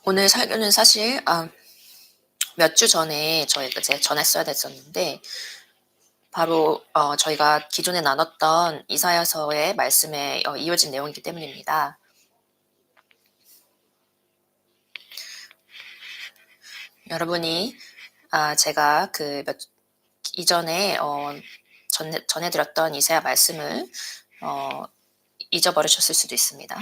오늘 설교는 사실 몇 주 전에 저희가 이제 전했어야 됐었는데 바로 저희가 기존에 나눴던 이사야서의 말씀에 이어진 내용이기 때문입니다. 여러분이 제가 이전에 전해 드렸던 이사야 말씀을 어 잊어버리셨을 수도 있습니다.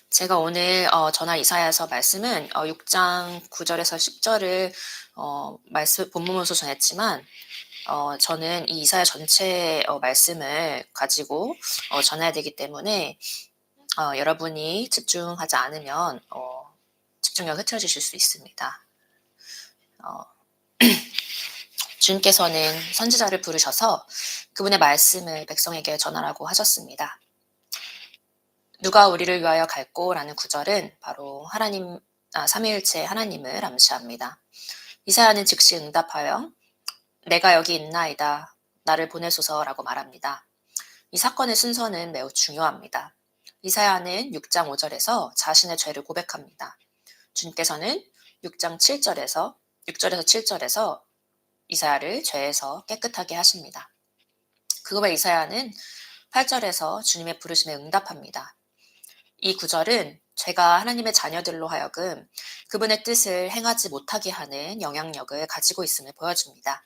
제가 오늘 전할 이사야서 말씀은 6장 9 절에서 10 절을 말씀 본문으로서 전했지만 저는 이 이사야 전체 말씀을 가지고 전해야 되기 때문에 여러분이 집중하지 않으면 집중력이 흐트러지실 수 있습니다. 어 주님께서는 선지자를 부르셔서 그분의 말씀을 백성에게 전하라고 하셨습니다. 누가 우리를 위하여 갈꼬라는 구절은 바로 삼위일체 하나님을 암시합니다. 이사야는 즉시 응답하여 내가 여기 있나이다. 나를 보내소서라고 말합니다. 이 사건의 순서는 매우 중요합니다. 이사야는 6장 5절에서 자신의 죄를 고백합니다. 주님께서는 6절에서 7절에서 이사야를 죄에서 깨끗하게 하십니다. 그 후에 이사야는 8절에서 주님의 부르심에 응답합니다. 이 구절은 죄가 하나님의 자녀들로 하여금 그분의 뜻을 행하지 못하게 하는 영향력을 가지고 있음을 보여줍니다.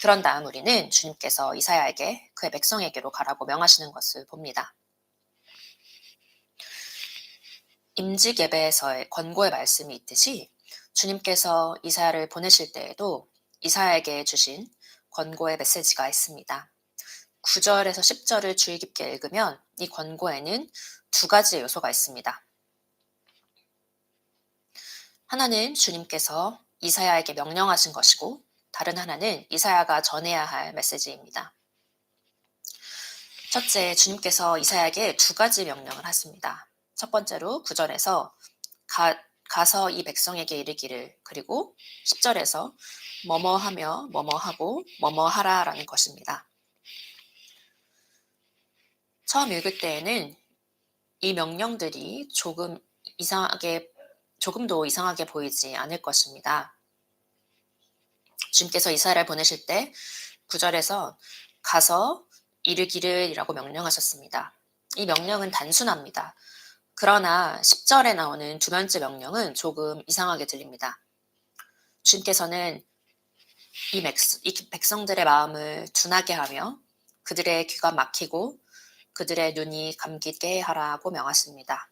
그런 다음 우리는 주님께서 이사야에게 그의 백성에게로 가라고 명하시는 것을 봅니다. 임직 예배에서의 권고의 말씀이 있듯이 주님께서 이사야를 보내실 때에도 이사야에게 주신 권고의 메시지가 있습니다. 9절에서 10절을 주의 깊게 읽으면 이 권고에는 두 가지의 요소가 있습니다. 하나는 주님께서 이사야에게 명령하신 것이고 다른 하나는 이사야가 전해야 할 메시지입니다. 첫째, 주님께서 이사야에게 두 가지 명령을 하십니다. 첫 번째로 9절에서 가서 이 백성에게 이르기를, 그리고 10절에서 뭐뭐하며 뭐뭐하고 뭐뭐하라 라는 것입니다. 처음 읽을 때에는 이 명령들이 조금도 이상하게 보이지 않을 것입니다. 주님께서 이사야를 보내실 때 9절에서 가서 이르기를이라고 명령하셨습니다. 이 명령은 단순합니다. 그러나 10절에 나오는 두 번째 명령은 조금 이상하게 들립니다. 주님께서는 이 백성들의 마음을 둔하게 하며 그들의 귀가 막히고 그들의 눈이 감기게 하라고 명하십니다.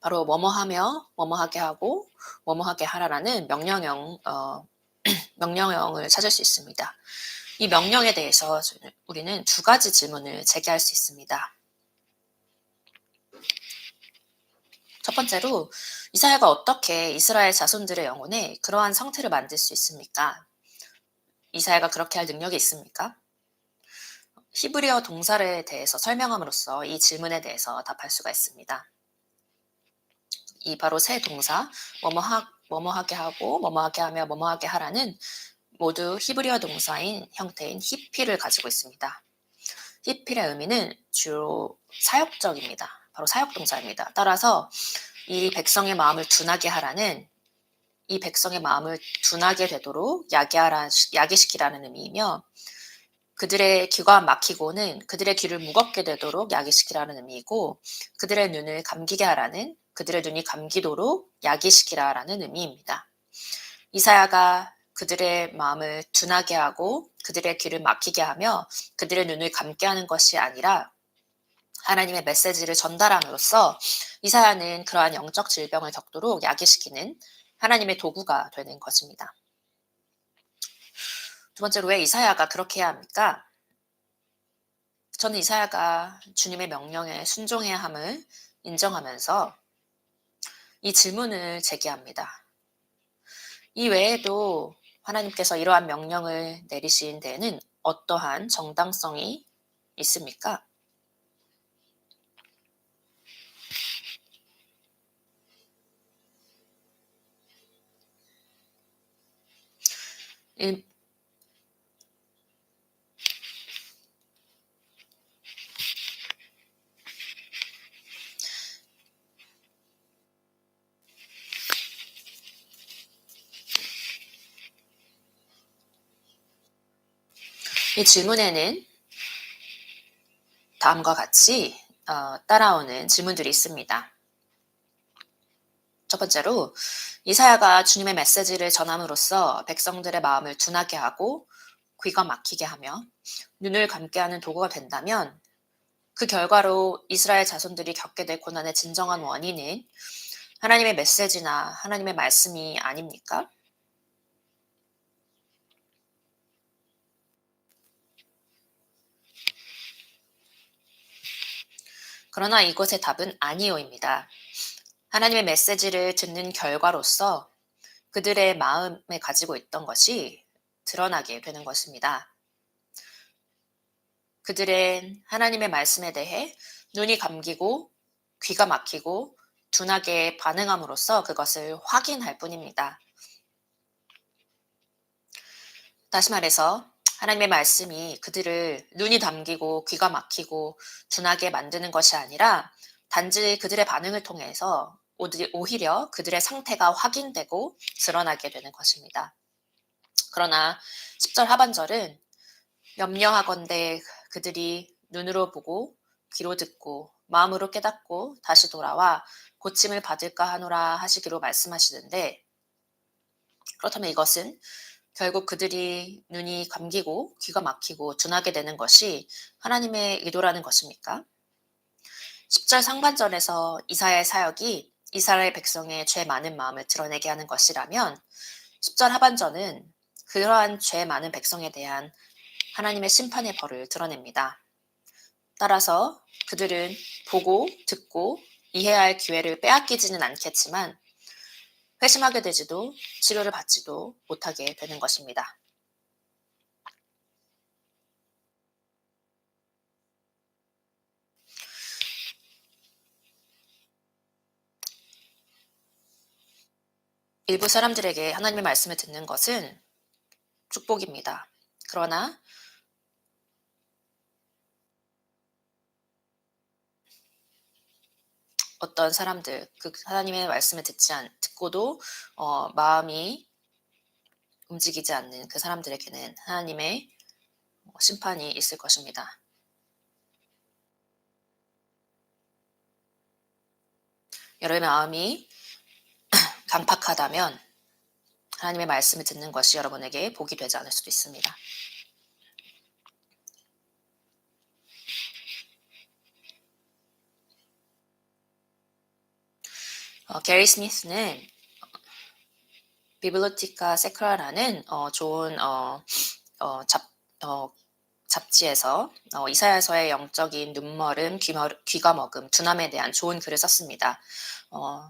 바로 뭐뭐하며 뭐뭐하게 하고 뭐뭐하게 하라라는 명령형을 찾을 수 있습니다. 이 명령에 대해서 우리는 두 가지 질문을 제기할 수 있습니다. 첫 번째로 이사야가 어떻게 이스라엘 자손들의 영혼에 그러한 상태를 만들 수 있습니까? 이사야가 그렇게 할 능력이 있습니까? 히브리어 동사에 대해서 설명함으로써 이 질문에 대해서 답할 수가 있습니다. 이 바로 세 동사 뭐뭐하게 하고 뭐뭐하게 하며 뭐뭐하게 하라는 모두 히브리어 동사인 형태인 히피를 가지고 있습니다. 히필의 의미는 주로 사역적입니다. 바로 사역동사입니다. 따라서 이 백성의 마음을 둔하게 하라는, 이 백성의 마음을 둔하게 되도록 야기시키라는 의미이며, 그들의 귀가 막히고는 그들의 귀를 무겁게 되도록 야기시키라는 의미이고, 그들의 눈을 감기게 하라는, 그들의 눈이 감기도록 야기시키라라는 의미입니다. 이사야가 그들의 마음을 둔하게 하고 그들의 귀를 막히게 하며 그들의 눈을 감게 하는 것이 아니라 하나님의 메시지를 전달함으로써 이사야는 그러한 영적 질병을 겪도록 야기시키는 하나님의 도구가 되는 것입니다. 두 번째로 왜 이사야가 그렇게 해야 합니까? 저는 이사야가 주님의 명령에 순종해야 함을 인정하면서 이 질문을 제기합니다. 이 외에도 하나님께서 이러한 명령을 내리신 데에는 어떠한 정당성이 있습니까? 일- 이 질문에는 다음과 같이 따라오는 질문들이 있습니다. 첫 번째로 이사야가 주님의 메시지를 전함으로써 백성들의 마음을 둔하게 하고 귀가 막히게 하며 눈을 감게 하는 도구가 된다면 그 결과로 이스라엘 자손들이 겪게 될 고난의 진정한 원인은 하나님의 메시지나 하나님의 말씀이 아닙니까? 그러나 이것의 답은 아니요입니다. 하나님의 메시지를 듣는 결과로서 그들의 마음에 가지고 있던 것이 드러나게 되는 것입니다. 그들은 하나님의 말씀에 대해 눈이 감기고 귀가 막히고 둔하게 반응함으로써 그것을 확인할 뿐입니다. 다시 말해서 하나님의 말씀이 그들을 눈이 감기고 귀가 막히고 둔하게 만드는 것이 아니라 단지 그들의 반응을 통해서 오히려 그들의 상태가 확인되고 드러나게 되는 것입니다. 그러나 10절 하반절은 염려하건대 그들이 눈으로 보고 귀로 듣고 마음으로 깨닫고 다시 돌아와 고침을 받을까 하노라 하시기로 말씀하시는데, 그렇다면 이것은 결국 그들이 눈이 감기고 귀가 막히고 둔하게 되는 것이 하나님의 의도라는 것입니까? 10절 상반절에서 이사야의 사역이 이스라엘 백성의 죄 많은 마음을 드러내게 하는 것이라면 10절 하반절은 그러한 죄 많은 백성에 대한 하나님의 심판의 벌을 드러냅니다. 따라서 그들은 보고 듣고 이해할 기회를 빼앗기지는 않겠지만 회심하게 되지도 치료를 받지도 못하게 되는 것입니다. 일부 사람들에게 하나님의 말씀을 듣는 것은 축복입니다. 그러나 어떤 사람들, 그 하나님의 말씀을 듣고도 마음이 움직이지 않는 그 사람들에게는 하나님의 심판이 있을 것입니다. 여러분의 마음이 강팍하다면 하나님의 말씀을 듣는 것이 여러분에게 복이 되지 않을 수도 있습니다. 게리 스미스는 비블리오티카 세크라라는 좋은 잡지에서 이사야서의 영적인 눈멀음, 귀가 먹음, 둔함에 대한 좋은 글을 썼습니다.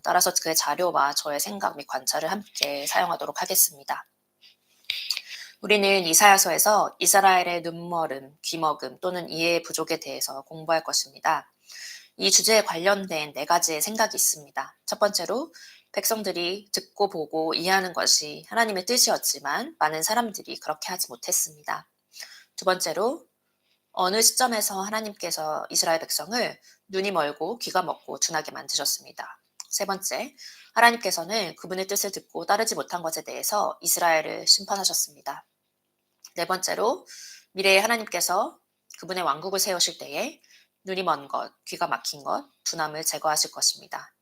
따라서 그 자료와 저의 생각 및 관찰을 함께 사용하도록 하겠습니다. 우리는 이사야서에서 이스라엘의 눈멀음, 귀먹음 또는 이해의 부족에 대해서 공부할 것입니다. 이 주제에 관련된 4가지의 생각이 있습니다. 첫 번째로 백성들이 듣고 보고 이해하는 것이 하나님의 뜻이었지만 많은 사람들이 그렇게 하지 못했습니다. 두 번째로 어느 시점에서 하나님께서 이스라엘 백성을 눈이 멀고 귀가 먹고 둔하게 만드셨습니다. 세 번째, 하나님께서는 그분의 뜻을 듣고 따르지 못한 것에 대해서 이스라엘을 심판하셨습니다. 네 번째로 미래에 하나님께서 그분의 왕국을 세우실 때에 눈이 먼 것, 귀가 막힌 것, 둔함을 제거하실 것입니다.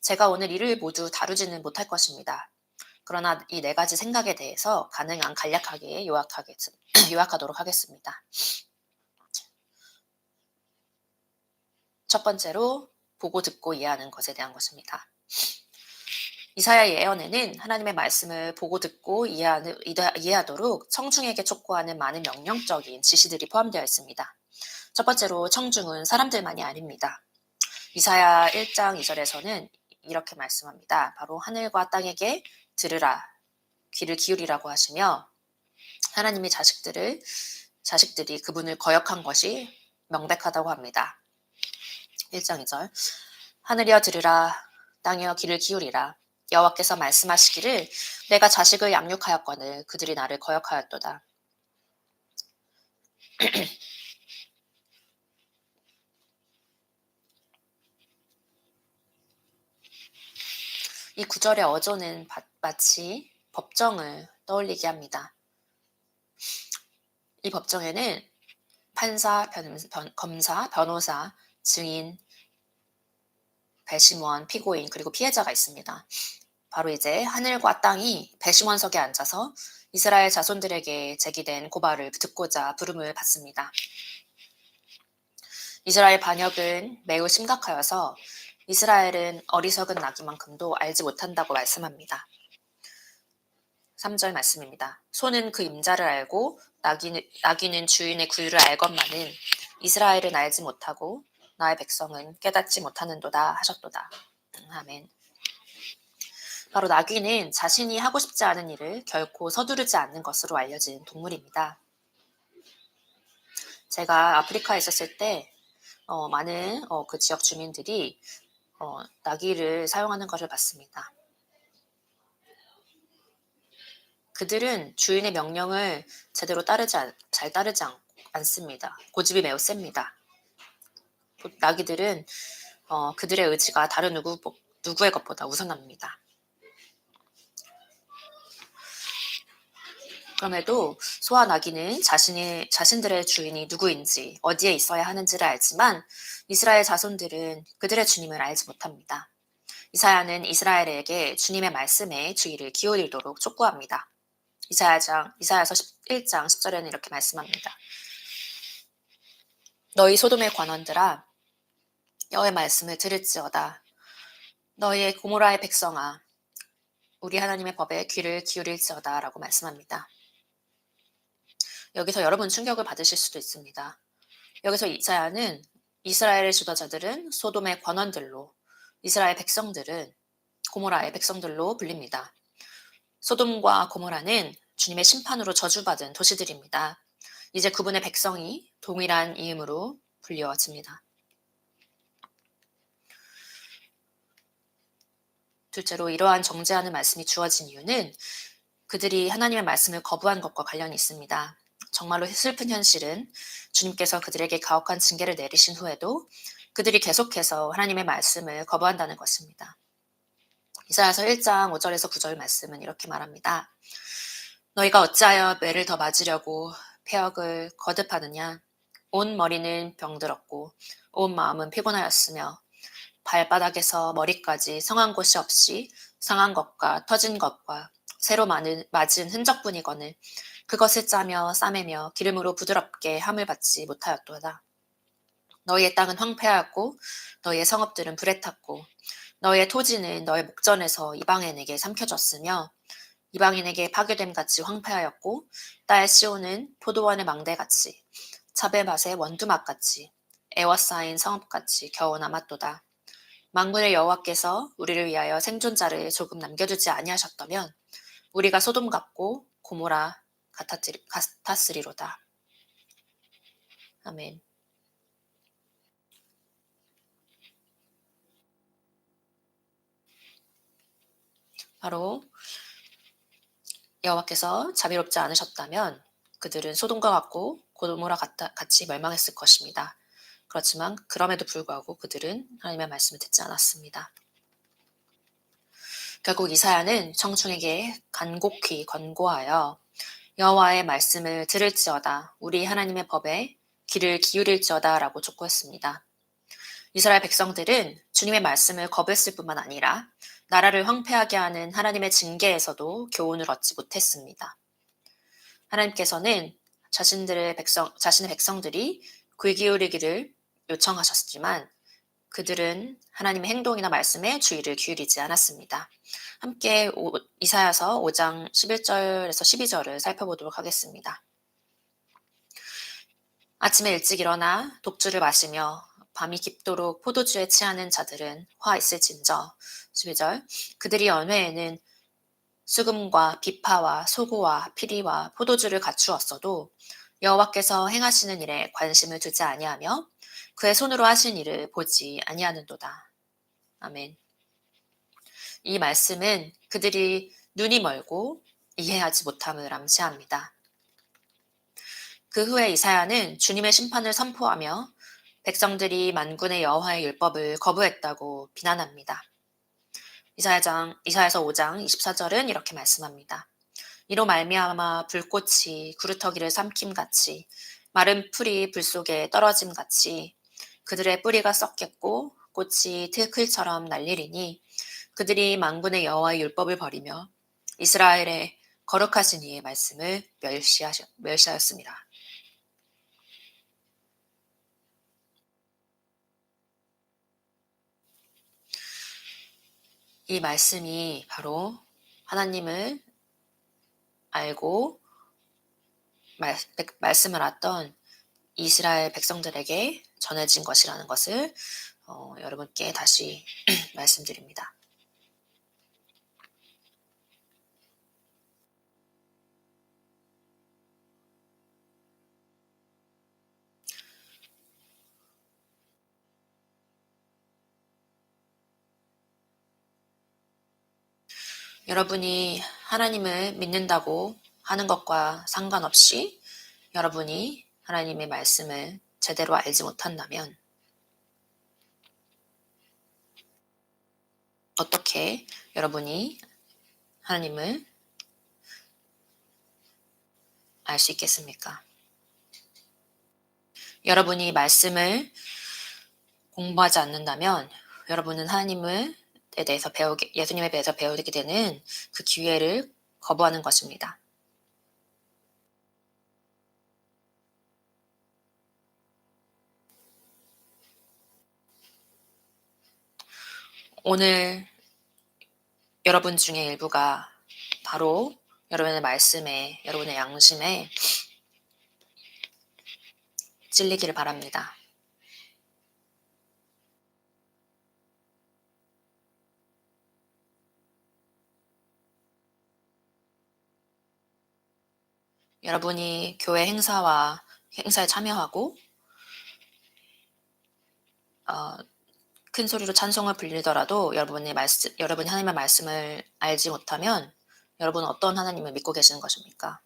제가 오늘 이를 모두 다루지는 못할 것입니다. 그러나 이 4가지 생각에 대해서 가능한 간략하게 요약하도록 하겠습니다. 첫 번째로 보고 듣고 이해하는 것에 대한 것입니다. 이사야 예언에는 하나님의 말씀을 보고 듣고 이해하도록 청중에게 촉구하는 많은 명령적인 지시들이 포함되어 있습니다. 첫 번째로 청중은 사람들만이 아닙니다. 이사야 1장 2절에서는 이렇게 말씀합니다. 바로 하늘과 땅에게 들으라, 귀를 기울이라고 하시며 하나님의 자식들이 그분을 거역한 것이 명백하다고 합니다. 1장 2절 하늘이여 들으라, 땅이여 귀를 기울이라. 여호와께서 말씀하시기를 내가 자식을 양육하였거늘 그들이 나를 거역하였도다. 이 구절의 어조는 마치 법정을 떠올리게 합니다. 이 법정에는 판사, 검사, 변호사, 증인, 배심원, 피고인, 그리고 피해자가 있습니다. 바로 이제 하늘과 땅이 배심원석에 앉아서 이스라엘 자손들에게 제기된 고발을 듣고자 부름을 받습니다. 이스라엘 반역은 매우 심각하여서 이스라엘은 어리석은 나귀만큼도 알지 못한다고 말씀합니다. 3절 말씀입니다. 소는 그 임자를 알고 나귀는 주인의 구유를 알건만은 이스라엘은 알지 못하고 나의 백성은 깨닫지 못하는도다 하셨도다. 아멘. 바로 나귀는 자신이 하고 싶지 않은 일을 결코 서두르지 않는 것으로 알려진 동물입니다. 제가 아프리카에 있었을 때 많은 그 지역 주민들이 나귀를 사용하는 것을 봤습니다. 그들은 주인의 명령을 제대로 잘 따르지 않습니다. 고집이 매우 셉니다. 나귀들은 그들의 의지가 다른 누구의 것보다 우선합니다. 그럼에도 소와 나귀는 자신들의 주인이 누구인지 어디에 있어야 하는지를 알지만 이스라엘 자손들은 그들의 주님을 알지 못합니다. 이사야는 이스라엘에게 주님의 말씀에 주의를 기울이도록 촉구합니다. 이사야서 1장 10절에는 이렇게 말씀합니다. 너희 소돔의 관원들아 여호와의 말씀을 들을지어다. 너희의 고모라의 백성아 우리 하나님의 법에 귀를 기울일지어다 라고 말씀합니다. 여기서 여러분 충격을 받으실 수도 있습니다. 여기서 이사야는 이스라엘의 지도자들은 소돔의 관원들로 이스라엘 백성들은 고모라의 백성들로 불립니다. 소돔과 고모라는 주님의 심판으로 저주받은 도시들입니다. 이제 그분의 백성이 동일한 이름으로 불리워집니다. 둘째로 이러한 정죄하는 말씀이 주어진 이유는 그들이 하나님의 말씀을 거부한 것과 관련이 있습니다. 정말로 슬픈 현실은 주님께서 그들에게 가혹한 징계를 내리신 후에도 그들이 계속해서 하나님의 말씀을 거부한다는 것입니다. 이사야서 1장 5절에서 9절 말씀은 이렇게 말합니다. 너희가 어찌하여 매를 더 맞으려고 폐역을 거듭하느냐? 온 머리는 병들었고 온 마음은 피곤하였으며 발바닥에서 머리까지 성한 곳이 없이 상한 것과 터진 것과 새로 맞은 흔적뿐이거늘 그것을 짜며 싸매며 기름으로 부드럽게 함을 받지 못하였도다. 너희의 땅은 황폐하였고 너희의 성읍들은 불에 탔고 너희의 토지는 너희 목전에서 이방인에게 삼켜졌으며 이방인에게 파괴됨같이 황폐하였고 딸 시온은 포도원의 망대같이 차벨밭의 원두막같이 애워싸인 성읍같이 겨우 남았도다. 만군의 여호와께서 우리를 위하여 생존자를 조금 남겨두지 아니하셨다면 우리가 소돔 같고 고모라 같았으리로다. 아멘. 바로 여호와께서 자비롭지 않으셨다면 그들은 소돔과 같고 고모라 같이 멸망했을 것입니다. 그렇지만 그럼에도 불구하고 그들은 하나님의 말씀을 듣지 않았습니다. 결국 이사야는 청중에게 간곡히 권고하여 여호와의 말씀을 들을지어다 우리 하나님의 법에 귀를 기울일지어다 라고 촉구했습니다. 이스라엘 백성들은 주님의 말씀을 거부했을 뿐만 아니라 나라를 황폐하게 하는 하나님의 징계에서도 교훈을 얻지 못했습니다. 하나님께서는 자신의 백성들이 귀 기울이기를 요청하셨지만 그들은 하나님의 행동이나 말씀에 주의를 기울이지 않았습니다. 함께 이사야서 5장 11절에서 12절을 살펴보도록 하겠습니다. 아침에 일찍 일어나 독주를 마시며 밤이 깊도록 포도주에 취하는 자들은 화 있을진저. 12절 그들이 연회에는 수금과 비파와 소고와 피리와 포도주를 갖추었어도 여호와께서 행하시는 일에 관심을 두지 아니하며 그의 손으로 하신 일을 보지 아니하는도다. 아멘. 이 말씀은 그들이 눈이 멀고 이해하지 못함을 암시합니다. 그 후에 이사야는 주님의 심판을 선포하며 백성들이 만군의 여호와의 율법을 거부했다고 비난합니다. 이사야서 5장 24절은 이렇게 말씀합니다. 이로 말미암아 불꽃이 구루터기를 삼킴같이 마른 풀이 불 속에 떨어짐같이 그들의 뿌리가 썩겠고 꽃이 들클처럼 날리리니 그들이 만군의 여호와의 율법을 버리며 이스라엘의 거룩하신 이의 말씀을 멸시하였습니다. 이 말씀이 바로 하나님을 알고 말씀을 알았던 이스라엘 백성들에게 전해진 것이라는 것을 여러분께 다시 말씀드립니다. 여러분이 하나님을 믿는다고 하는 것과 상관없이 여러분이 하나님의 말씀을 제대로 알지 못한다면 어떻게 여러분이 하나님을 알 수 있겠습니까? 여러분이 말씀을 공부하지 않는다면 여러분은 예수님에 대해서 배우게 되는 그 기회를 거부하는 것입니다. 오늘 여러분 중에 일부가 바로 여러분의 말씀에, 여러분의 양심에 찔리기를 바랍니다. 여러분이 교회 행사에 참여하고 큰 소리로 찬송을 부리더라도 여러분이 하나님의 말씀을 알지 못하면 여러분은 어떤 하나님을 믿고 계시는 것입니까?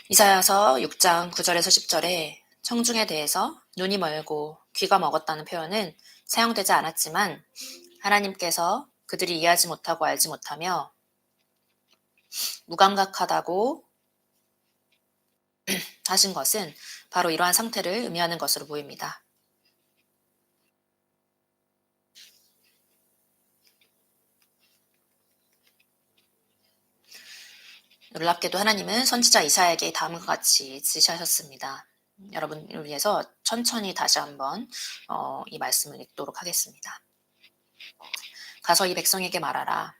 이사야서 6장 9절에서 10절에 청중에 대해서 눈이 멀고 귀가 먹었다는 표현은 사용되지 않았지만 하나님께서 그들이 이해하지 못하고 알지 못하며 무감각하다고 하신 것은 바로 이러한 상태를 의미하는 것으로 보입니다. 놀랍게도 하나님은 선지자 이사야에게 다음과 같이 지시하셨습니다. 여러분을 위해서 천천히 다시 한번 이 말씀을 읽도록 하겠습니다. 가서 이 백성에게 말하라.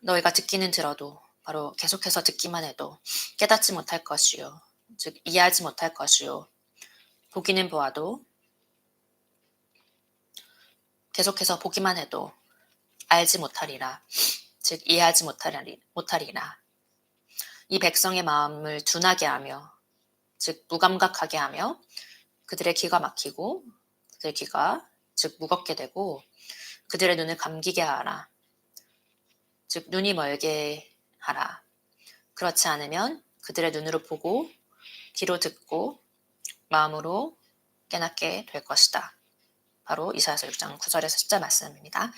너희가 듣기는 들어도 바로 계속해서 듣기만 해도 깨닫지 못할 것이요. 즉 이해하지 못할 것이요. 보기는 보아도 계속해서 보기만 해도 알지 못하리라. 즉 이해하지 못하리라. 이 백성의 마음을 둔하게 하며 즉 무감각하게 하며 그들의 귀가 막히고 그들의 귀가 즉 무겁게 되고 그들의 눈을 감기게 하라. 즉 눈이 멀게 하라. 그렇지 않으면 그들의 눈으로 보고 귀로 듣고 마음으로 깨닫게 될 것이다. 바로 이사야서 6장 9절에서 10절 말씀입니다.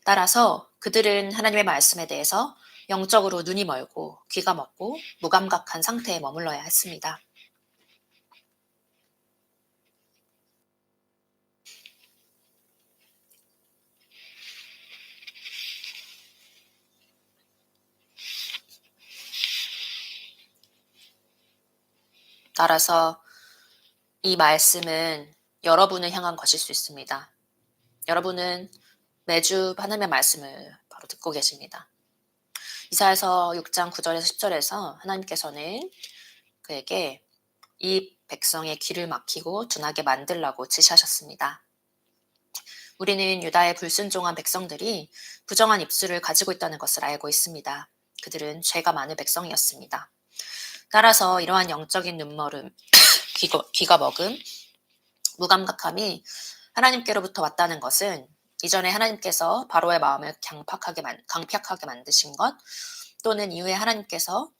따라서 그들은 하나님의 말씀에 대해서 영적으로 눈이 멀고 귀가 먹고 무감각한 상태에 머물러야 했습니다. 따라서 이 말씀은 여러분을 향한 것일 수 있습니다. 여러분은 매주 하나님의 말씀을 바로 듣고 계십니다. 이사야서 6장 9절에서 10절에서 하나님께서는 그에게 이 백성의 귀를 막히고 둔하게 만들라고 지시하셨습니다. 우리는 유다의 불순종한 백성들이 부정한 입술을 가지고 있다는 것을 알고 있습니다. 그들은 죄가 많은 백성이었습니다. 따라서 이러한 영적인 눈멀음, 귀가 먹음, 무감각함이 하나님께로부터 왔다는 것은 이전에 하나님께서 바로의 마음을 강팍하게 만드신 것, 또는 이후에 하나님께서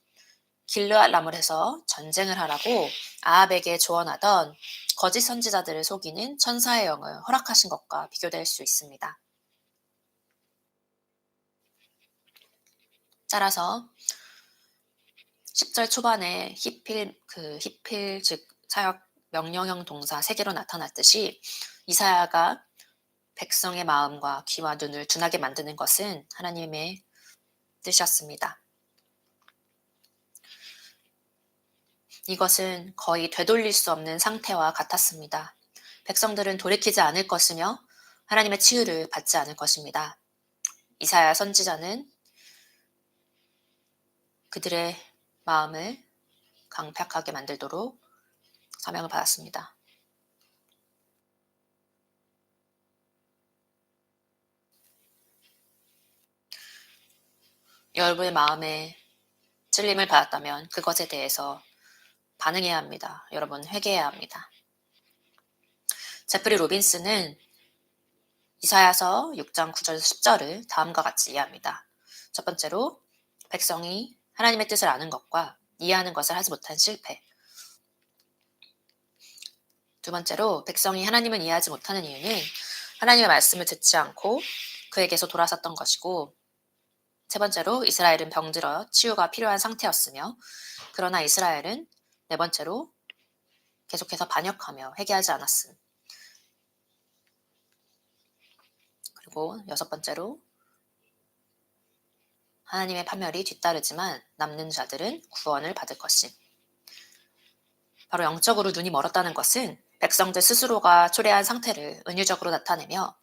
길르앗 라몰에서 전쟁을 하라고 아합에게 조언하던 거짓 선지자들을 속이는 천사의 영을 허락하신 것과 비교될 수 있습니다. 따라서 10절 초반에 히필 즉 사역 명령형 동사 3개로 나타났듯이 이사야가 백성의 마음과 귀와 눈을 둔하게 만드는 것은 하나님의 뜻이었습니다. 이것은 거의 되돌릴 수 없는 상태와 같았습니다. 백성들은 돌이키지 않을 것이며 하나님의 치유를 받지 않을 것입니다. 이사야 선지자는 그들의 마음을 강팍하게 만들도록 사명을 받았습니다. 여러분의 마음에 찔림을 받았다면 그것에 대해서 반응해야 합니다. 여러분, 회개해야 합니다. 제프리 로빈스는 이사야서 6장 9절 10절을 다음과 같이 이해합니다. 첫 번째로, 백성이 하나님의 뜻을 아는 것과 이해하는 것을 하지 못한 실패. 두 번째로, 백성이 하나님을 이해하지 못하는 이유는 하나님의 말씀을 듣지 않고 그에게서 돌아섰던 것이고, 세 번째로, 이스라엘은 병들어 치유가 필요한 상태였으며, 그러나 이스라엘은 네 번째로 계속해서 반역하며 회개하지 않았음. 그리고 여섯 번째로, 하나님의 파멸이 뒤따르지만 남는 자들은 구원을 받을 것임. 바로 영적으로 눈이 멀었다는 것은 백성들 스스로가 초래한 상태를 은유적으로 나타내며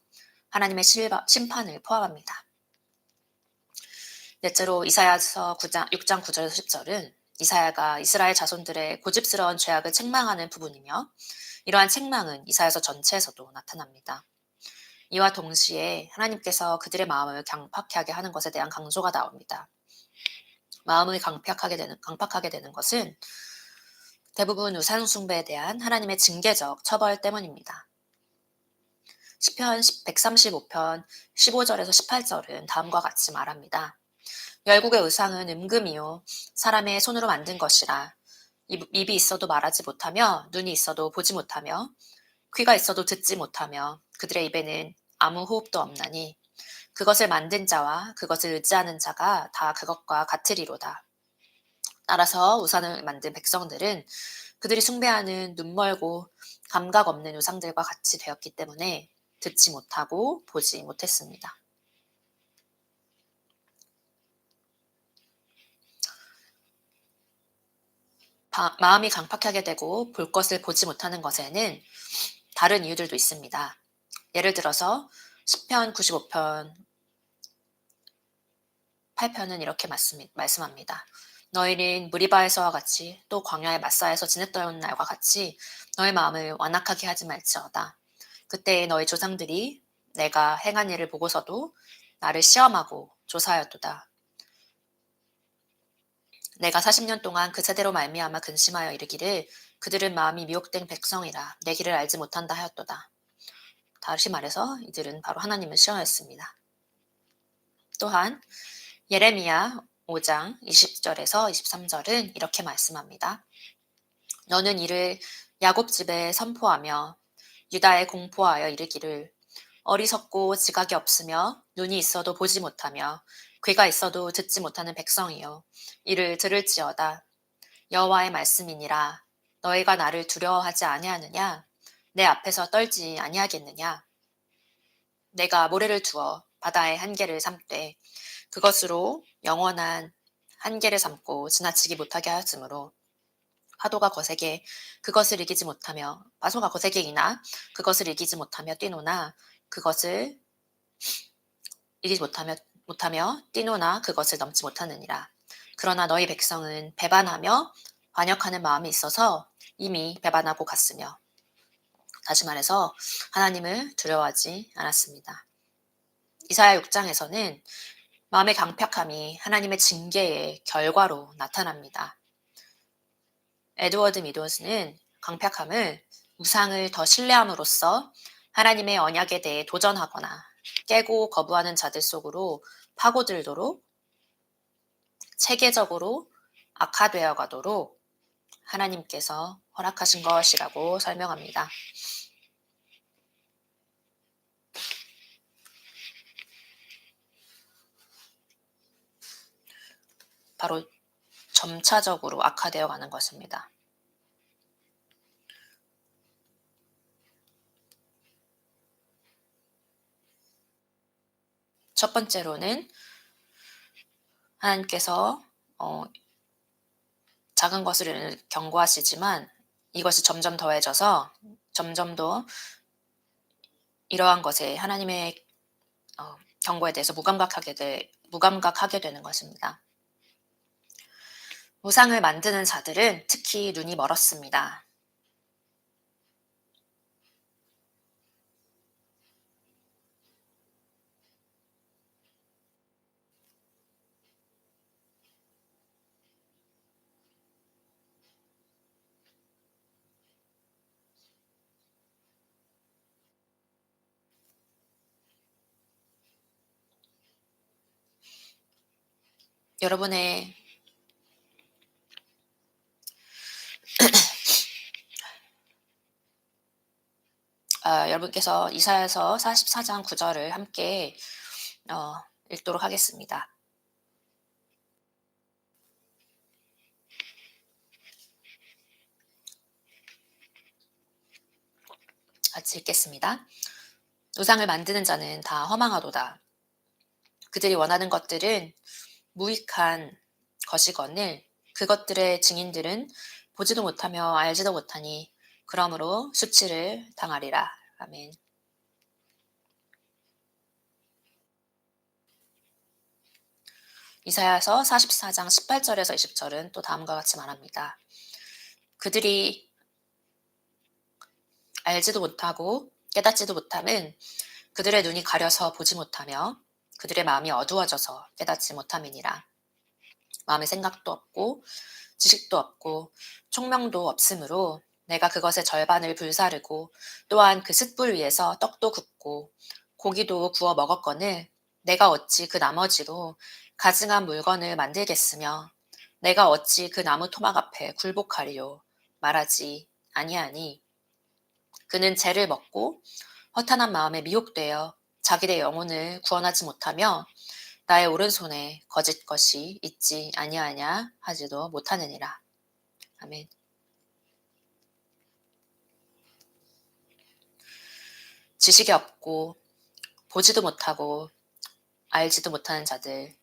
하나님의 심판을 포함합니다. 넷째로 이사야서 6장 9절 10절은 이사야가 이스라엘 자손들의 고집스러운 죄악을 책망하는 부분이며, 이러한 책망은 이사야서 전체에서도 나타납니다. 이와 동시에 하나님께서 그들의 마음을 강팍하게 하는 것에 대한 강조가 나옵니다. 마음을 강팍하게 되는 것은 대부분 우상 숭배에 대한 하나님의 징계적 처벌 때문입니다. 시편 135편 15절에서 18절은 다음과 같이 말합니다. 열국의 의상은 음금이요 사람의 손으로 만든 것이라. 입이 있어도 말하지 못하며 눈이 있어도 보지 못하며 귀가 있어도 듣지 못하며 그들의 입에는 아무 호흡도 없나니 그것을 만든 자와 그것을 의지하는 자가 다 그것과 같으리로다. 따라서 우상을 만든 백성들은 그들이 숭배하는 눈멀고 감각 없는 우상들과 같이 되었기 때문에 듣지 못하고 보지 못했습니다. 마음이 강팍하게 되고 볼 것을 보지 못하는 것에는 다른 이유들도 있습니다. 예를 들어서 시편 95편 8편은 이렇게 말씀합니다. 너희는 무리바에서와 같이 또 광야의 마사에서 지냈던 날과 같이 너희 마음을 완악하게 하지 말지어다. 그때 너희 조상들이 내가 행한 일을 보고서도 나를 시험하고 조사하였도다. 내가 40년 동안 그 세대로 말미암아 근심하여 이르기를 그들은 마음이 미혹된 백성이라 내 길을 알지 못한다 하였도다. 다시 말해서 이들은 바로 하나님을 시험했습니다. 또한 예레미야 5장 20절에서 23절은 이렇게 말씀합니다. 너는 이를 야곱 집에 선포하며 유다에 공포하여 이르기를 어리석고 지각이 없으며 눈이 있어도 보지 못하며 귀가 있어도 듣지 못하는 백성이요 이를 들을지어다. 여호와의 말씀이니라. 너희가 나를 두려워하지 아니하느냐? 내 앞에서 떨지 아니하겠느냐? 내가 모래를 두어 바다의 한계를 삼되 그것으로 영원한 한계를 삼고 지나치기 못하게 하였으므로 파도가 거세게 이나 그것을 이기지 못하며 뛰노나 그것을 이기지 못하며 뛰노나 그것을 넘지 못하느니라. 그러나 너희 백성은 배반하며 반역하는 마음이 있어서 이미 배반하고 갔으며, 다시 말해서 하나님을 두려워하지 않았습니다. 이사야 6장에서는 마음의 강팍함이 하나님의 징계의 결과로 나타납니다. 에드워드 미도스는 강팍함을 우상을 더 신뢰함으로써 하나님의 언약에 대해 도전하거나 깨고 거부하는 자들 속으로 파고들도록 체계적으로 악화되어 가도록 하나님께서 허락하신 것이라고 설명합니다. 바로 점차적으로 악화되어 가는 것입니다. 첫 번째로는 하나님께서 작은 것을 경고하시지만 이것이 점점 더해져서 점점 더 이러한 것에 하나님의 경고에 대해서 무감각하게 되는 것입니다. 우상을 만드는 자들은 특히 눈이 멀었습니다. 여러분의 여러분께서 이사야서 44장 9절을 함께 읽도록 하겠습니다. 같이 읽겠습니다. 우상을 만드는 자는 다 허망하도다. 그들이 원하는 것들은 무익한 것이거늘 그것들의 증인들은 보지도 못하며 알지도 못하니 그러므로 수치를 당하리라. 아멘. 이사야서 44장 18절에서 20절은 또 다음과 같이 말합니다. 그들이 알지도 못하고 깨닫지도 못함은 그들의 눈이 가려서 보지 못하며 그들의 마음이 어두워져서 깨닫지 못함이니라. 마음의 생각도 없고 지식도 없고 총명도 없으므로 내가 그것의 절반을 불사르고 또한 그 숯불 위에서 떡도 굽고 고기도 구워 먹었거늘 내가 어찌 그 나머지로 가증한 물건을 만들겠으며 내가 어찌 그 나무 토막 앞에 굴복하리요 말하지 아니하니 그는 죄를 먹고 허탄한 마음에 미혹되어 자기의 영혼을 구원하지 못하며 나의 오른손에 거짓 것이 있지 아니하냐 하지도 못하느니라. 아멘. 지식이 없고 보지도 못하고 알지도 못하는 자들,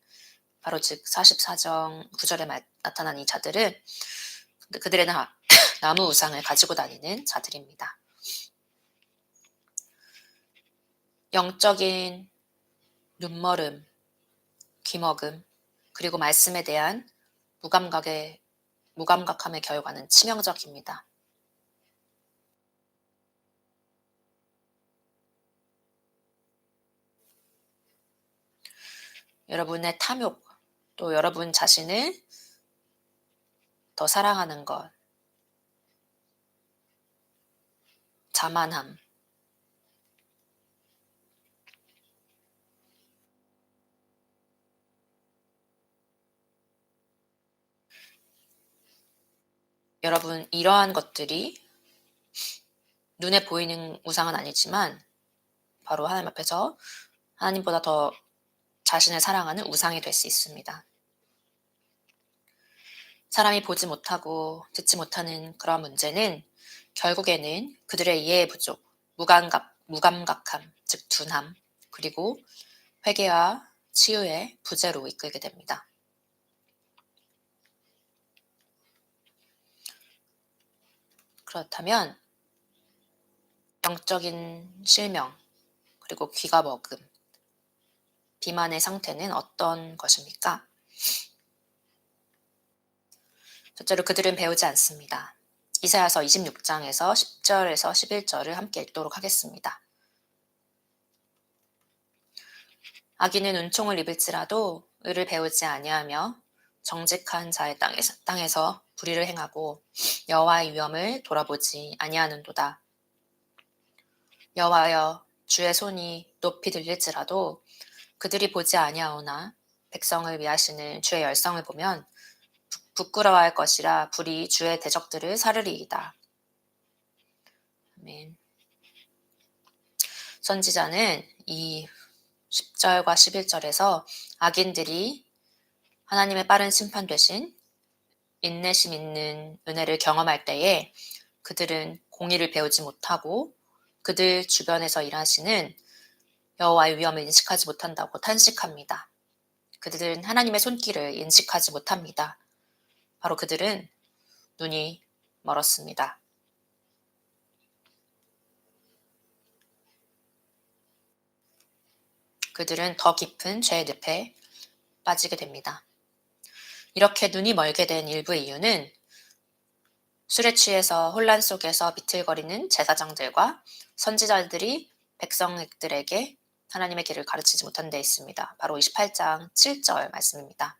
바로 즉 44장 9절에 나타난 이 자들은 그들의 나무 우상을 가지고 다니는 자들입니다. 영적인 눈멀음, 귀먹음, 그리고 말씀에 대한 무감각함의 결과는 치명적입니다. 여러분의 탐욕, 또 여러분 자신을 더 사랑하는 것, 자만함, 여러분 이러한 것들이 눈에 보이는 우상은 아니지만 바로 하나님 앞에서 하나님보다 더 자신을 사랑하는 우상이 될 수 있습니다. 사람이 보지 못하고 듣지 못하는 그런 문제는 결국에는 그들의 이해의 부족, 무감각함, 즉 둔함, 그리고 회개와 치유의 부재로 이끌게 됩니다. 그렇다면 영적인 실명, 그리고 귀가 먹음, 비만의 상태는 어떤 것입니까? 첫째로 그들은 배우지 않습니다. 이사야서 26장에서 10절에서 11절을 함께 읽도록 하겠습니다. 악인은 은총을 입을지라도 의를 배우지 아니하며 정직한 자의 땅에서 불의를 행하고 여호와의 위엄을 돌아보지 아니하는도다. 여호와여 주의 손이 높이 들릴지라도 그들이 보지 아니하오나 백성을 위하시는 주의 열성을 보면 부끄러워할 것이라 불이 주의 대적들을 사르리이다. 아멘. 선지자는 이 10절과 11절에서 악인들이 하나님의 빠른 심판 대신 인내심 있는 은혜를 경험할 때에 그들은 공의를 배우지 못하고 그들 주변에서 일하시는 여호와의 위엄을 인식하지 못한다고 탄식합니다. 그들은 하나님의 손길을 인식하지 못합니다. 바로 그들은 눈이 멀었습니다. 그들은 더 깊은 죄의 늪에 빠지게 됩니다. 이렇게 눈이 멀게 된 일부의 이유는 술에 취해서 혼란 속에서 비틀거리는 제사장들과 선지자들이 백성들에게 하나님의 길을 가르치지 못한 데 있습니다. 바로 28장 7절 말씀입니다.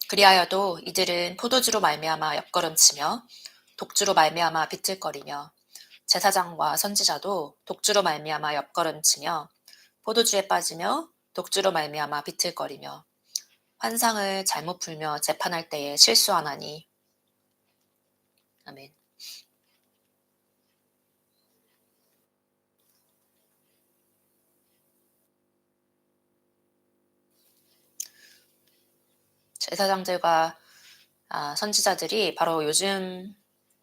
그리하여도 이들은 포도주로 말미암아 옆걸음치며 독주로 말미암아 비틀거리며 제사장과 선지자도 독주로 말미암아 옆걸음치며 포도주에 빠지며 독주로 말미암아 비틀거리며 환상을 잘못 풀며 재판할 때에 실수하나니. 아멘. 제사장들과 선지자들이 바로 요즘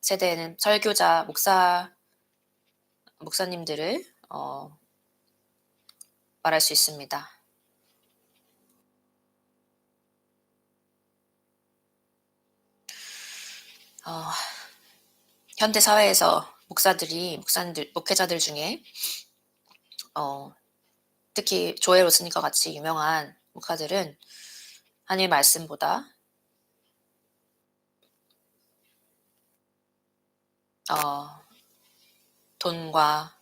세대에는 설교자, 목사님들을 말할 수 있습니다. 현대 사회에서 목회자들 중에 특히 조엘 오스니과 같이 유명한 목사들은 하나님의 말씀보다 돈과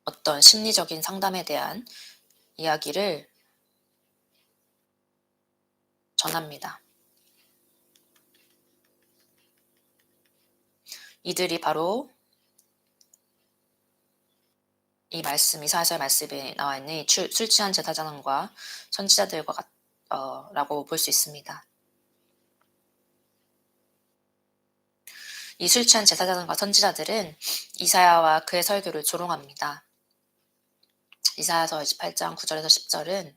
어떤 심리적인 상담에 대한 이야기를 전합니다. 이들이 바로 이 말씀, 이사야서 말씀에 나와 있는 술 취한 제사장과 선지자들과 라고 볼 수 있습니다. 이 술 취한 제사장과 선지자들은 이사야와 그의 설교를 조롱합니다. 이사야서 28장 9절에서 10절은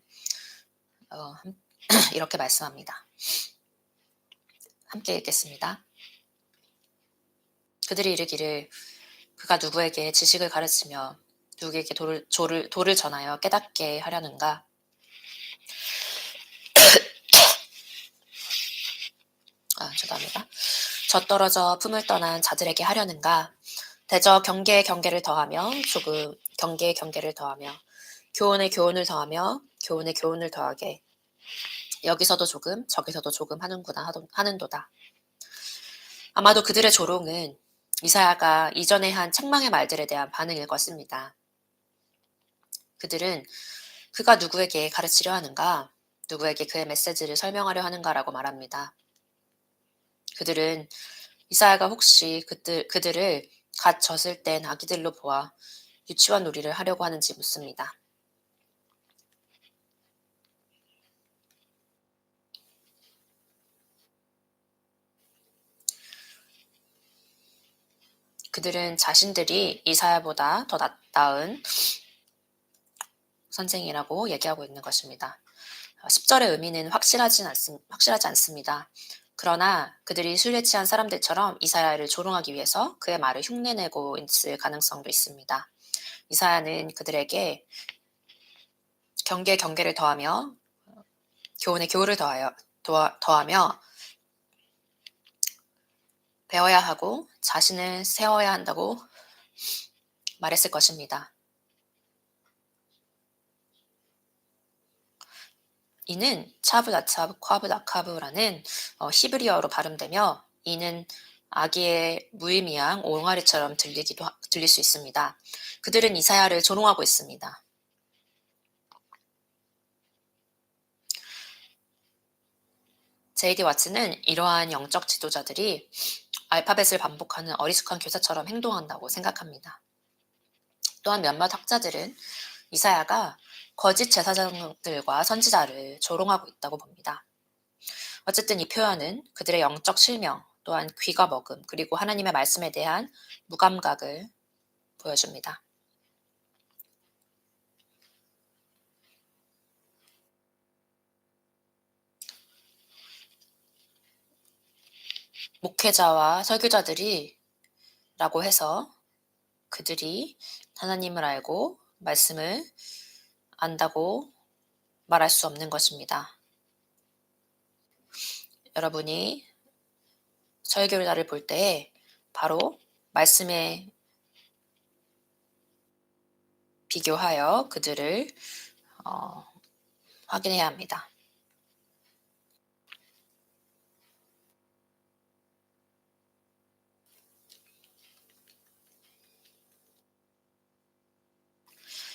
이렇게 말씀합니다. 함께 읽겠습니다. 그들이 이르기를 그가 누구에게 지식을 가르치며 누구에게 도를 전하여 깨닫게 하려는가? 죄송합니다. 젖떨어져 품을 떠난 자들에게 하려는가? 대저 경계에 경계를 더하며 조금 경계에 경계를 더하며 교훈에 교훈을 더하며 교훈에 교훈을 더하게 여기서도 조금 저기서도 조금 하는도다. 아마도 그들의 조롱은 이사야가 이전에 한 책망의 말들에 대한 반응일 것입니다. 그들은 그가 누구에게 가르치려 하는가? 누구에게 그의 메시지를 설명하려 하는가라고 말합니다. 그들은 이사야가 혹시 그들을 갓 젖을 땐 아기들로 보아 유치원 놀이를 하려고 하는지 묻습니다. 그들은 자신들이 이사야보다 더 나은 선생이라고 얘기하고 있는 것입니다. 10절의 의미는 확실하지 않습니다. 그러나 그들이 술에 취한 사람들처럼 이사야를 조롱하기 위해서 그의 말을 흉내내고 있을 가능성도 있습니다. 이사야는 그들에게 경계에 경계를 더하며 교훈에 교훈을 더하며 배워야 하고 자신을 세워야 한다고 말했을 것입니다. 이는 차브다차브 콰브다카브라는 히브리어로 발음되며 이는 아기의 무의미한 옹알이처럼 들릴 수 있습니다. 그들은 이사야를 조롱하고 있습니다. 제이디 와츠는 이러한 영적 지도자들이 알파벳을 반복하는 어리숙한 교사처럼 행동한다고 생각합니다. 또한 몇몇 학자들은 이사야가 거짓 제사장들과 선지자를 조롱하고 있다고 봅니다. 어쨌든 이 표현은 그들의 영적 실명, 또한 귀가 먹음, 그리고 하나님의 말씀에 대한 무감각을 보여줍니다. 목회자와 설교자들이 라고 해서 그들이 하나님을 알고 말씀을 안다고 말할 수 없는 것입니다. 여러분이 설교자를 볼 때 바로 말씀에 비교하여 그들을 확인해야 합니다.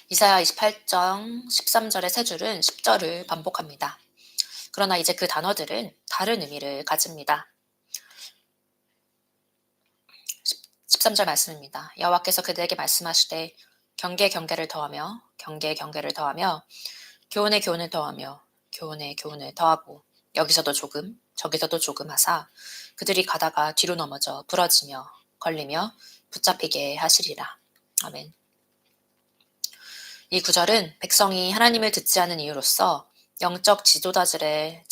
이사야 28장 13절의 세 줄은 10절을 반복합니다. 그러나 이제 그 단어들은 다른 의미를 가집니다. 13절 말씀입니다. 여호와께서 그들에게 말씀하시되 경계를 더하며 경계를 더하며 교훈에 교훈을 더하며 교훈에 교훈을 더하고 여기서도 조금 저기서도 조금 하사 그들이 가다가 뒤로 넘어져 부러지며 걸리며 붙잡히게 하시리라. 아멘. 이 구절은 백성이 하나님을 듣지 않은 이유로서 영적 지도자들의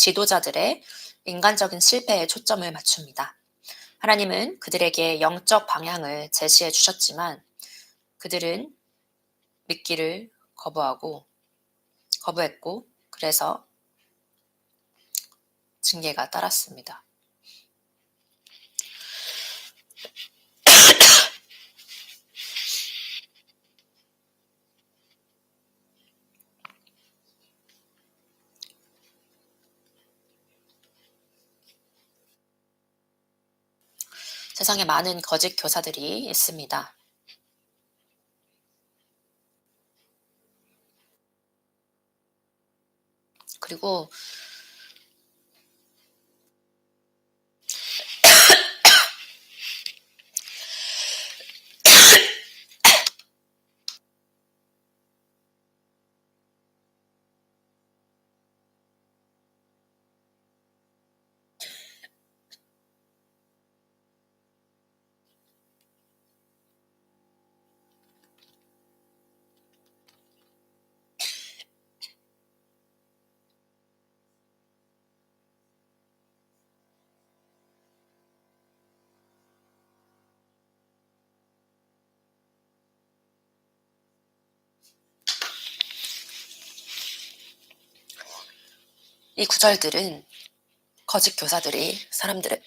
인간적인 실패에 초점을 맞춥니다. 하나님은 그들에게 영적 방향을 제시해 주셨지만 그들은 믿기를 거부했고 그래서 징계가 따랐습니다. 세상에 많은 거짓 교사들이 있습니다. 그리고 이 구절들은 거짓 교사들이 사람들의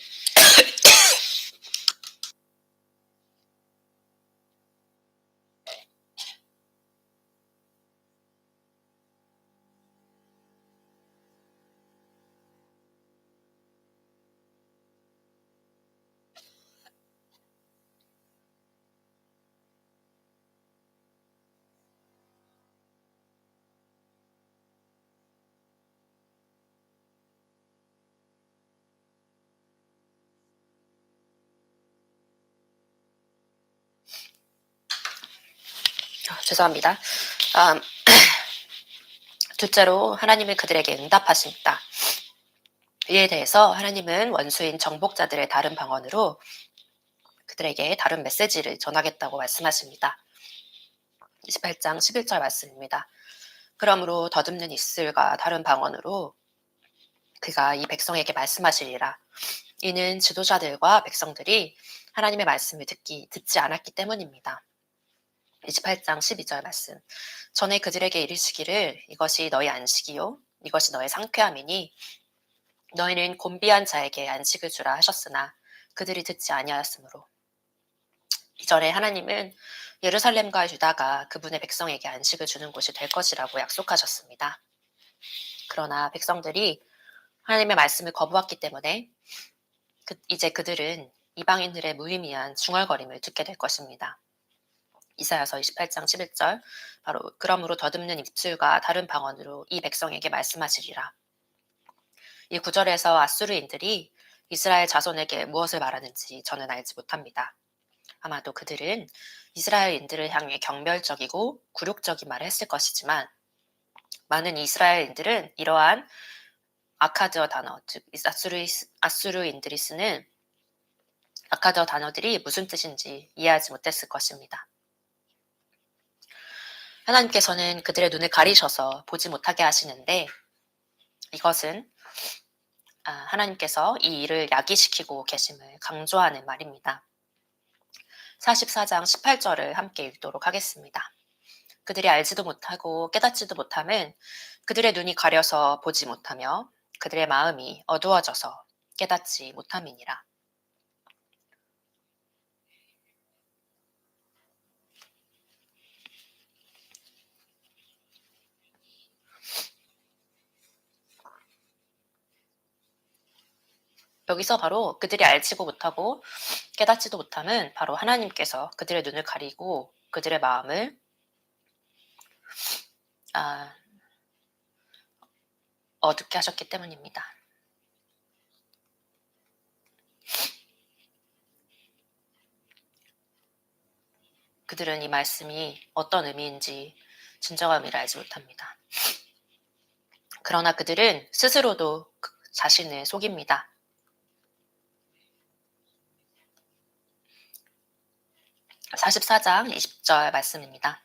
죄송합니다. 둘째로 하나님은 그들에게 응답하십니다. 이에 대해서 하나님은 원수인 정복자들의 다른 방언으로 그들에게 다른 메시지를 전하겠다고 말씀하십니다. 28장 11절 말씀입니다. 그러므로 더듬는 입술과 다른 방언으로 그가 이 백성에게 말씀하시리라. 이는 지도자들과 백성들이 하나님의 말씀을 듣지 않았기 때문입니다. 28장 12절 말씀. 전에 그들에게 이르시기를 이것이 너희 안식이요 이것이 너희 상쾌함이니 너희는 곤비한 자에게 안식을 주라 하셨으나 그들이 듣지 아니하였으므로. 이전에 하나님은 예루살렘과 유다가 그분의 백성에게 안식을 주는 곳이 될 것이라고 약속하셨습니다. 그러나 백성들이 하나님의 말씀을 거부했기 때문에 이제 그들은 이방인들의 무의미한 중얼거림을 듣게 될 것입니다. 이사야서 28장 11절 바로 그러므로 더듬는 입술과 다른 방언으로 이 백성에게 말씀하시리라. 이 구절에서 아수르인들이 이스라엘 자손에게 무엇을 말하는지 저는 알지 못합니다. 아마도 그들은 이스라엘인들을 향해 경멸적이고 굴욕적인 말을 했을 것이지만 많은 이스라엘인들은 이러한 아카드어 단어, 즉 아수르인들이 쓰는 아카드어 단어들이 무슨 뜻인지 이해하지 못했을 것입니다. 하나님께서는 그들의 눈을 가리셔서 보지 못하게 하시는데 이것은 하나님께서 이 일을 야기시키고 계심을 강조하는 말입니다. 44장 18절을 함께 읽도록 하겠습니다. 그들이 알지도 못하고 깨닫지도 못함은 그들의 눈이 가려서 보지 못하며 그들의 마음이 어두워져서 깨닫지 못함이니라. 여기서 바로 그들이 알지도 못하고 깨닫지도 못함은 바로 하나님께서 그들의 눈을 가리고 그들의 마음을 어둡게 하셨기 때문입니다. 그들은 이 말씀이 어떤 의미인지 진정한 의미를 알지 못합니다. 그러나 그들은 스스로도 자신을 속입니다. 44장 20절 말씀입니다.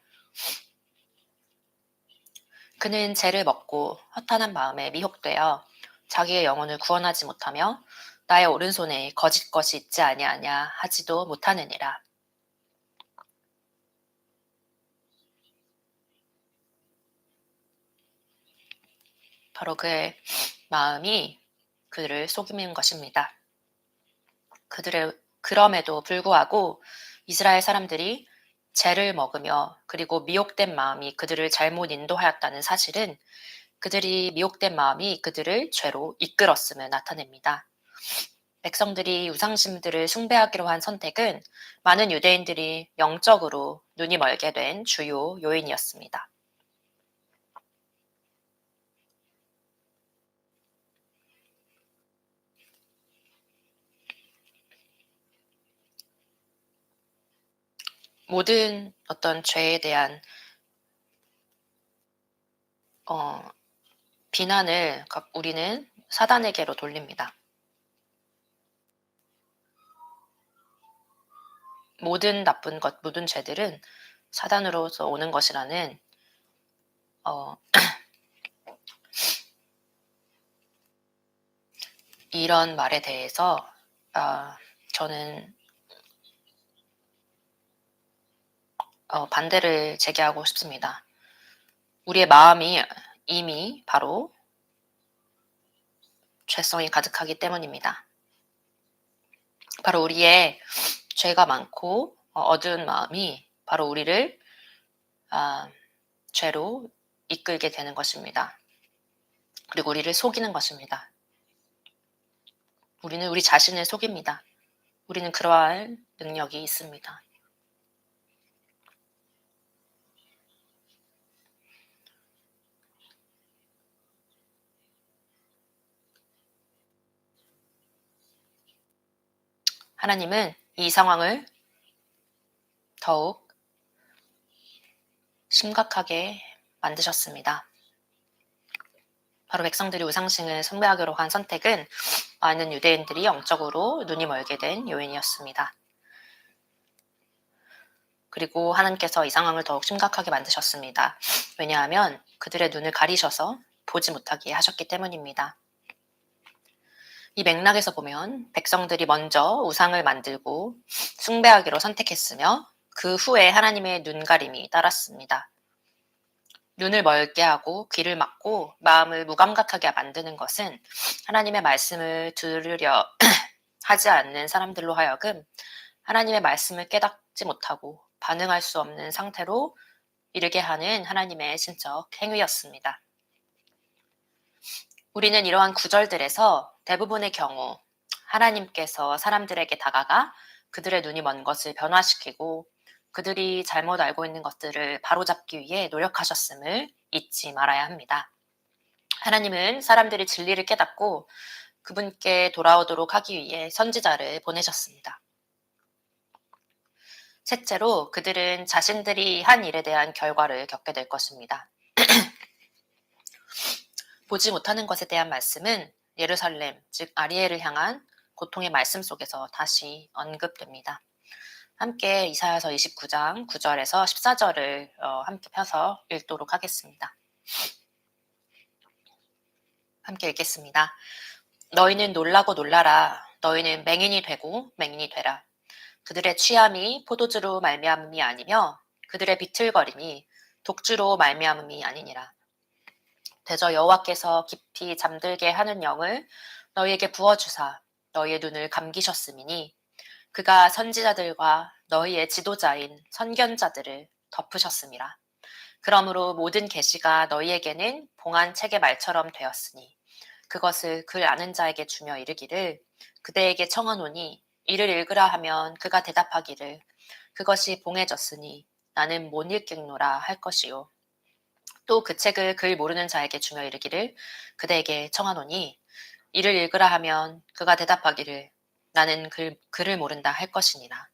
그는 죄를 먹고 허탄한 마음에 미혹되어 자기의 영혼을 구원하지 못하며 나의 오른손에 거짓 것이 있지 아니하냐 하지도 못하느니라. 바로 그의 마음이 그를 속이는 것입니다. 그럼에도 불구하고 이스라엘 사람들이 죄를 먹으며 그리고 미혹된 마음이 그들을 잘못 인도하였다는 사실은 그들이 미혹된 마음이 그들을 죄로 이끌었음을 나타냅니다. 백성들이 우상심들을 숭배하기로 한 선택은 많은 유대인들이 영적으로 눈이 멀게 된 주요 요인이었습니다. 모든 어떤 죄에 대한 비난을 우리는 사단에게로 돌립니다. 모든 나쁜 것, 모든 죄들은 사단으로서 오는 것이라는 이런 말에 대해서 저는 반대를 제기하고 싶습니다. 우리의 마음이 이미 바로 죄성이 가득하기 때문입니다. 바로 우리의 죄가 많고 어두운 마음이 바로 우리를 죄로 이끌게 되는 것입니다. 그리고 우리를 속이는 것입니다. 우리는 우리 자신을 속입니다. 우리는 그러한 능력이 있습니다. 하나님은 이 상황을 더욱 심각하게 만드셨습니다. 바로 백성들이 우상신을 숭배하기로 한 선택은 많은 유대인들이 영적으로 눈이 멀게 된 요인이었습니다. 그리고 하나님께서 이 상황을 더욱 심각하게 만드셨습니다. 왜냐하면 그들의 눈을 가리셔서 보지 못하게 하셨기 때문입니다. 이 맥락에서 보면 백성들이 먼저 우상을 만들고 숭배하기로 선택했으며 그 후에 하나님의 눈가림이 따랐습니다. 눈을 멀게 하고 귀를 막고 마음을 무감각하게 만드는 것은 하나님의 말씀을 들으려 하지 않는 사람들로 하여금 하나님의 말씀을 깨닫지 못하고 반응할 수 없는 상태로 이르게 하는 하나님의 신적 행위였습니다. 우리는 이러한 구절들에서 대부분의 경우 하나님께서 사람들에게 다가가 그들의 눈이 먼 것을 변화시키고 그들이 잘못 알고 있는 것들을 바로잡기 위해 노력하셨음을 잊지 말아야 합니다. 하나님은 사람들이 진리를 깨닫고 그분께 돌아오도록 하기 위해 선지자를 보내셨습니다. 셋째로 그들은 자신들이 한 일에 대한 결과를 겪게 될 것입니다. 보지 못하는 것에 대한 말씀은 예루살렘, 즉 아리엘을 향한 고통의 말씀 속에서 다시 언급됩니다. 함께 이사야서 29장 9절에서 14절을 함께 펴서 읽도록 하겠습니다. 함께 읽겠습니다. 너희는 놀라고 놀라라. 너희는 맹인이 되고 맹인이 되라. 그들의 취함이 포도주로 말미암음이 아니며 그들의 비틀거림이 독주로 말미암음이 아니니라. 대저 여호와께서 깊이 잠들게 하는 영을 너희에게 부어주사 너희의 눈을 감기셨음이니 그가 선지자들과 너희의 지도자인 선견자들을 덮으셨음이라. 그러므로 모든 계시가 너희에게는 봉한 책의 말처럼 되었으니 그것을 글 아는 자에게 주며 이르기를 그대에게 청하노니 이를 읽으라 하면 그가 대답하기를 그것이 봉해졌으니 나는 못 읽겠노라 할 것이요. 또 그 책을 글 모르는 자에게 주며 이르기를 그대에게 청하노니 이를 읽으라 하면 그가 대답하기를 나는 글을 모른다 할 것이니라.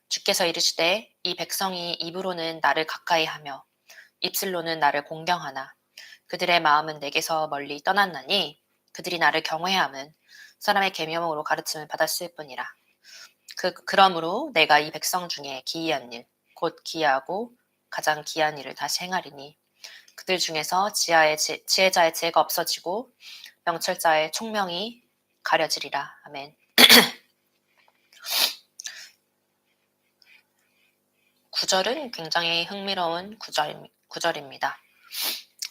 주께서 이르시되 이 백성이 입으로는 나를 가까이 하며 입술로는 나를 공경하나 그들의 마음은 내게서 멀리 떠났나니 그들이 나를 경외함은 사람의 계명으로 가르침을 받았을 뿐이라. 그러므로 내가 이 백성 중에 기이한 일, 곧 기이하고 가장 기이한 일을 다시 행하리니 그들 중에서 지혜자의 지혜가 없어지고 명철자의 총명이 가려지리라. 아멘. 구절은 굉장히 흥미로운 구절입니다.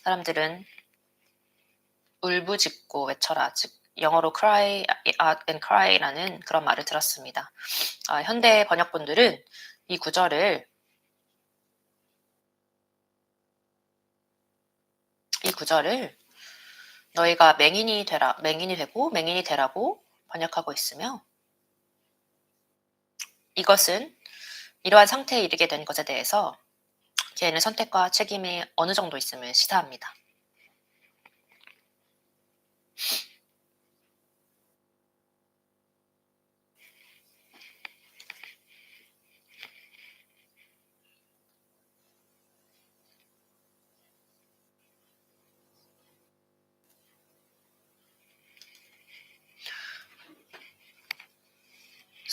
사람들은 울부짖고 외쳐라, 즉 영어로 cry out and cry라는 그런 말을 들었습니다. 현대 번역본들은 이 구절을 너희가 맹인이 되고 맹인이 되라고 번역하고 있으며 이것은 이러한 상태에 이르게 된 것에 대해서 개인의 선택과 책임이 어느 정도 있음을 시사합니다.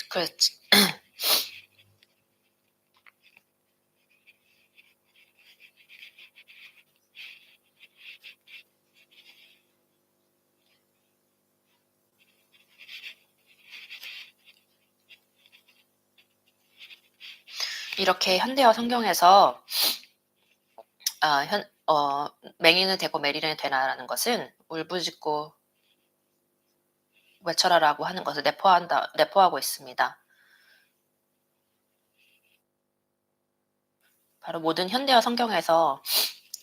그렇지. 이렇게 현대어 성경에서 맹인은 되고 메리는 되나라는 것은 울부짖고 외쳐라라고 하는 것을 내포하고 있습니다. 바로 모든 현대어 성경에서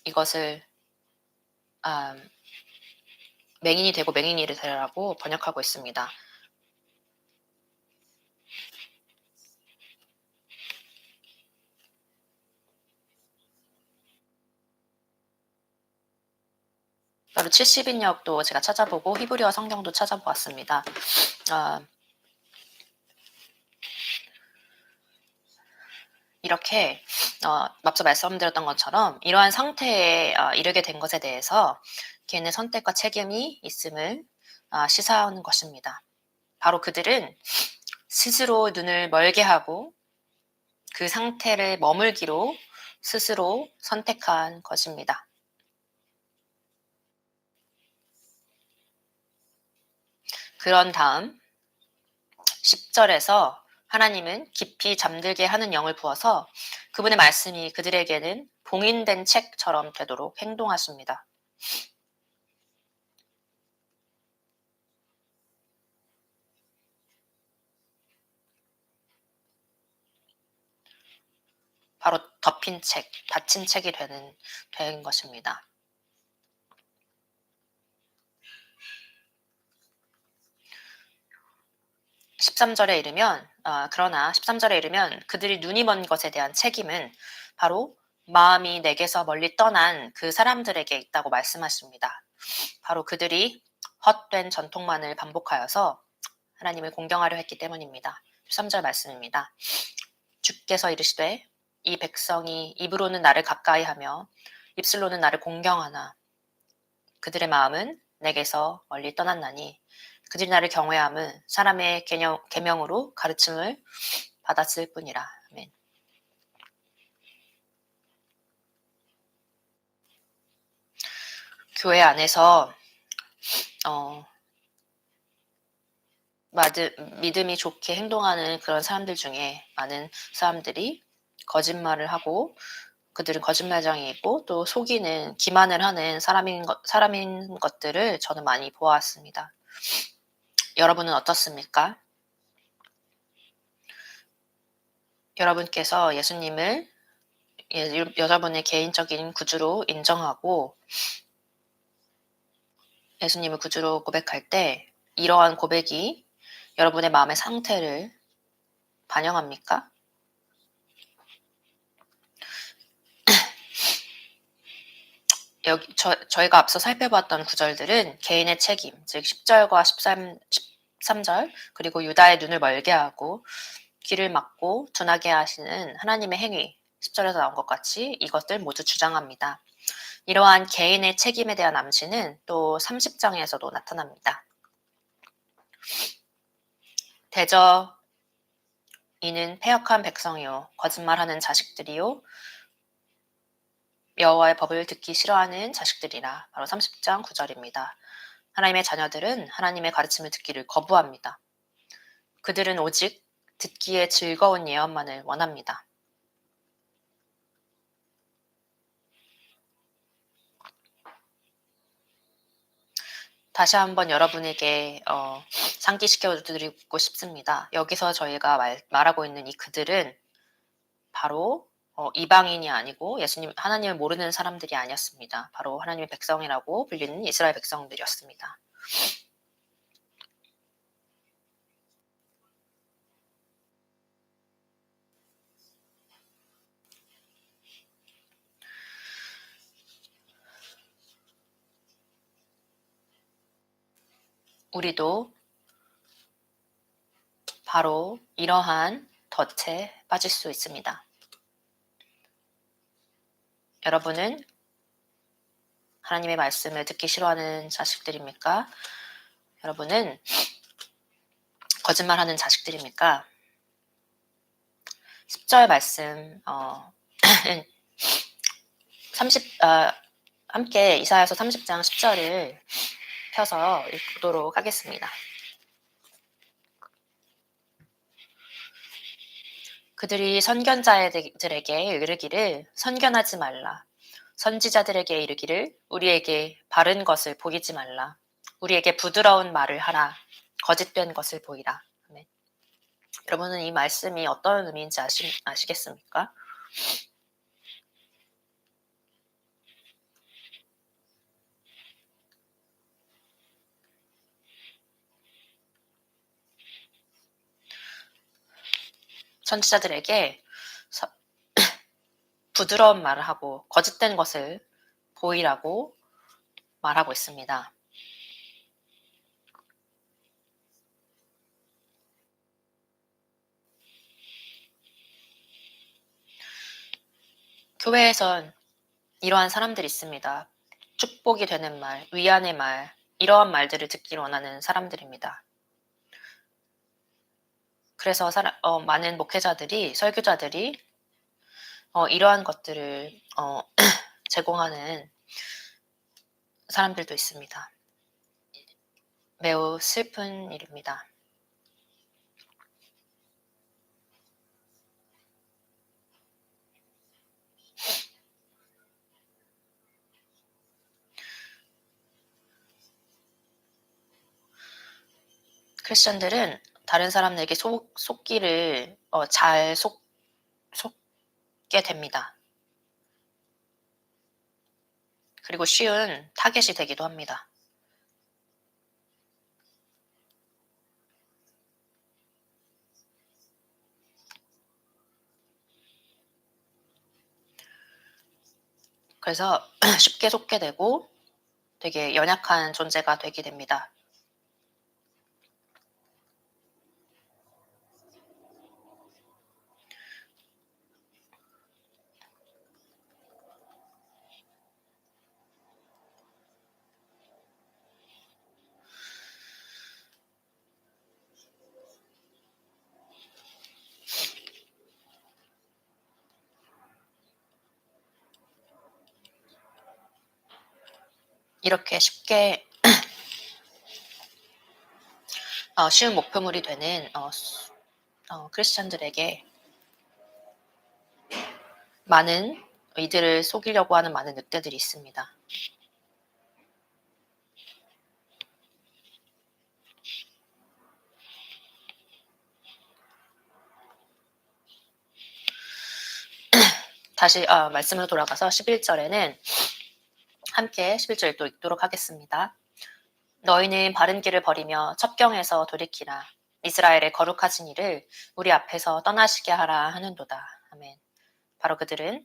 이것을 맹인이 되고 맹인이 되라고 번역하고 있습니다. 바로 70인역도 제가 찾아보고 히브리어 성경도 찾아보았습니다. 이렇게 앞서 말씀드렸던 것처럼 이러한 상태에 이르게 된 것에 대해서 개인의 선택과 책임이 있음을 시사하는 것입니다. 바로 그들은 스스로 눈을 멀게 하고 그 상태를 머물기로 스스로 선택한 것입니다. 그런 다음 10절에서 하나님은 깊이 잠들게 하는 영을 부어서 그분의 말씀이 그들에게는 봉인된 책처럼 되도록 행동하십니다. 바로 덮인 책, 닫힌 책이 된 것입니다. 그러나 13절에 이르면 그들이 눈이 먼 것에 대한 책임은 바로 마음이 내게서 멀리 떠난 그 사람들에게 있다고 말씀하십니다. 바로 그들이 헛된 전통만을 반복하여서 하나님을 공경하려 했기 때문입니다. 13절 말씀입니다. 주께서 이르시되 이 백성이 입으로는 나를 가까이하며 입술로는 나를 공경하나 그들의 마음은 내게서 멀리 떠났나니 그들이 나를 경외함은 사람의 계명으로 가르침을 받았을 뿐이라. 아멘. 교회 안에서 믿음이 좋게 행동하는 그런 사람들 중에 많은 사람들이 거짓말을 하고 그들은 거짓말쟁이이고 또 속이는 기만을 하는 사람인 것들을 저는 많이 보았습니다. 여러분은 어떻습니까? 여러분께서 예수님을 여러분의 개인적인 구주로 인정하고 예수님을 구주로 고백할 때 이러한 고백이 여러분의 마음의 상태를 반영합니까? 저희가 앞서 살펴봤던 구절들은 개인의 책임, 즉 10절과 13절 그리고 유다의 눈을 멀게 하고 귀를 막고 둔하게 하시는 하나님의 행위 10절에서 나온 것 같이 이것들 모두 주장합니다. 이러한 개인의 책임에 대한 암시는 또 30장에서도 나타납니다. 대저 이는 패역한 백성이요 거짓말하는 자식들이요 여호와의 법을 듣기 싫어하는 자식들이라. 바로 30장 9절입니다. 하나님의 자녀들은 하나님의 가르침을 듣기를 거부합니다. 그들은 오직 듣기에 즐거운 예언만을 원합니다. 다시 한번 여러분에게 상기시켜 드리고 싶습니다. 여기서 저희가 말하고 있는 이 그들은 바로 이방인이 아니고 하나님을 모르는 사람들이 아니었습니다. 바로 하나님의 백성이라고 불리는 이스라엘 백성들이었습니다. 우리도 바로 이러한 덫에 빠질 수 있습니다. 여러분은 하나님의 말씀을 듣기 싫어하는 자식들입니까? 여러분은 거짓말하는 자식들입니까? 10절 말씀 30 함께 이사야서 30장 10절을 펴서 읽도록 하겠습니다. 그들이 선견자들에게 이르기를 선견하지 말라. 선지자들에게 이르기를 우리에게 바른 것을 보이지 말라. 우리에게 부드러운 말을 하라. 거짓된 것을 보이라. 아멘. 여러분은 이 말씀이 어떤 의미인지 아시겠습니까? 선지자들에게 부드러운 말을 하고 거짓된 것을 보이라고 말하고 있습니다. 교회에선 이러한 사람들이 있습니다. 축복이 되는 말, 위안의 말, 이러한 말들을 듣기 원하는 사람들입니다. 그래서 많은 목회자들이, 설교자들이 이러한 것들을 제공하는 사람들도 있습니다. 매우 슬픈 일입니다. 크리스천들은 다른 사람에게 속기를 잘 속게 됩니다. 그리고 쉬운 타겟이 되기도 합니다. 그래서 쉽게 속게 되고 되게 연약한 존재가 되게 됩니다. 이렇게 쉽게 쉬운 목표물이 되는 크리스천들에게 많은 이들을 속이려고 하는 많은 늑대들이 있습니다. 다시 말씀으로 돌아가서 11절에는 함께 11절 또 읽도록 하겠습니다. 너희는 바른 길을 버리며 첩경에서 돌이키라. 이스라엘의 거룩하신 이를 우리 앞에서 떠나시게 하라 하는도다. 아멘. 바로 그들은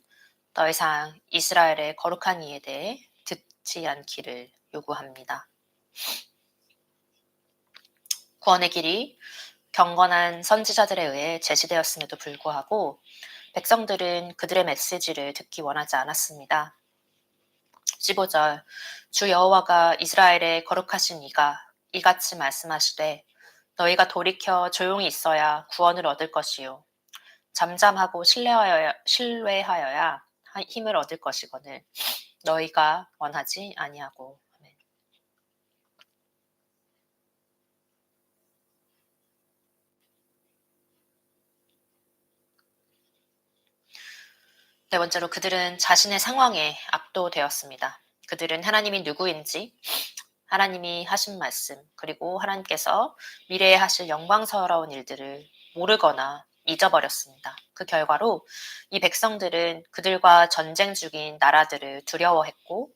더 이상 이스라엘의 거룩한 이에 대해 듣지 않기를 요구합니다. 구원의 길이 경건한 선지자들에 의해 제시되었음에도 불구하고 백성들은 그들의 메시지를 듣기 원하지 않았습니다. 15절 주 여호와가 이스라엘의 거룩하신 이가 이같이 말씀하시되 너희가 돌이켜 조용히 있어야 구원을 얻을 것이요 잠잠하고 신뢰하여야 힘을 얻을 것이거늘 너희가 원하지 아니하고. 아멘. 네 번째로 그들은 자신의 상황에 압도되었습니다. 그들은 하나님이 누구인지 하나님이 하신 말씀 그리고 하나님께서 미래에 하실 영광스러운 일들을 모르거나 잊어버렸습니다. 그 결과로 이 백성들은 그들과 전쟁 중인 나라들을 두려워했고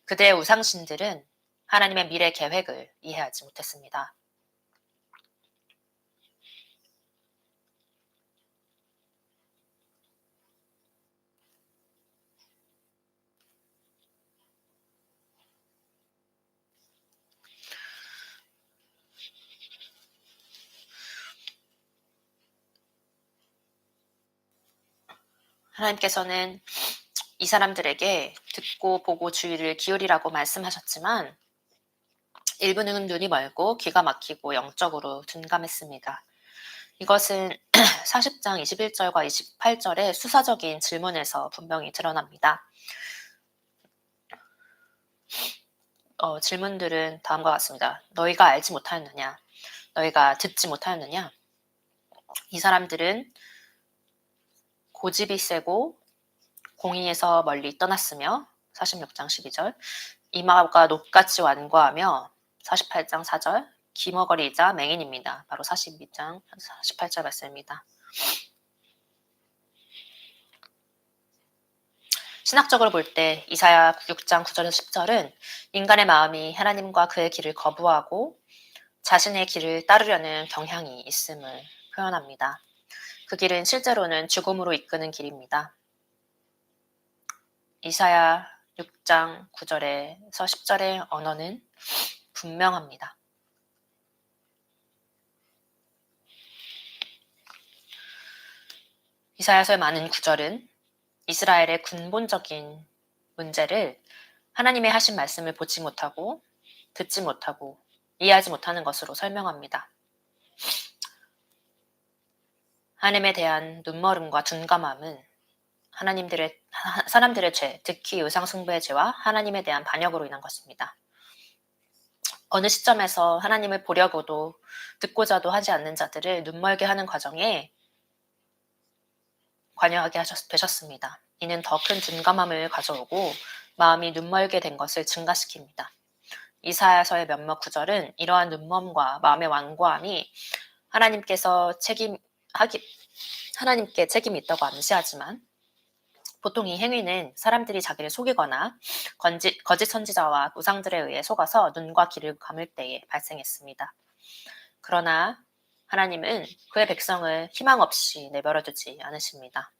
그들의 우상신들은 하나님의 미래 계획을 이해하지 못했습니다. 하나님께서는 이 사람들에게 듣고 보고 주의를 기울이라고 말씀하셨지만 일부는 눈이 멀고 귀가 막히고 영적으로 둔감했습니다. 이것은 40장 21절과 28절의 수사적인 질문에서 분명히 드러납니다. 질문들은 다음과 같습니다. 너희가 알지 못하였느냐? 너희가 듣지 못하였느냐? 이 사람들은 고집이 세고 공의에서 멀리 떠났으며 46장 12절 이마가 녹같이 완고하며 48장 4절 기머거리이자 맹인입니다. 바로 42장 48절 말씀입니다. 신학적으로 볼 때 이사야 6장 9절에서 10절은 인간의 마음이 하나님과 그의 길을 거부하고 자신의 길을 따르려는 경향이 있음을 표현합니다. 그 길은 실제로는 죽음으로 이끄는 길입니다. 이사야 6장 9절에서 10절의 언어는 분명합니다. 이사야서의 많은 구절은 이스라엘의 근본적인 문제를 하나님의 하신 말씀을 보지 못하고 듣지 못하고 이해하지 못하는 것으로 설명합니다. 하나님에 대한 눈멀음과 둔감함은 사람들의 죄, 특히 의상숭배의 죄와 하나님에 대한 반역으로 인한 것입니다. 어느 시점에서 하나님을 보려고도 듣고자도 하지 않는 자들을 눈멀게 하는 과정에 관여하게 되셨습니다. 이는 더 큰 둔감함을 가져오고 마음이 눈멀게 된 것을 증가시킵니다. 이사야서의 몇몇 구절은 이러한 눈먼과 마음의 완고함이 하나님께 책임이 있다고 암시하지만 보통 이 행위는 사람들이 자기를 속이거나 거짓 선지자와 우상들에 의해 속아서 눈과 귀를 감을 때에 발생했습니다. 그러나 하나님은 그의 백성을 희망 없이 내버려 두지 않으십니다.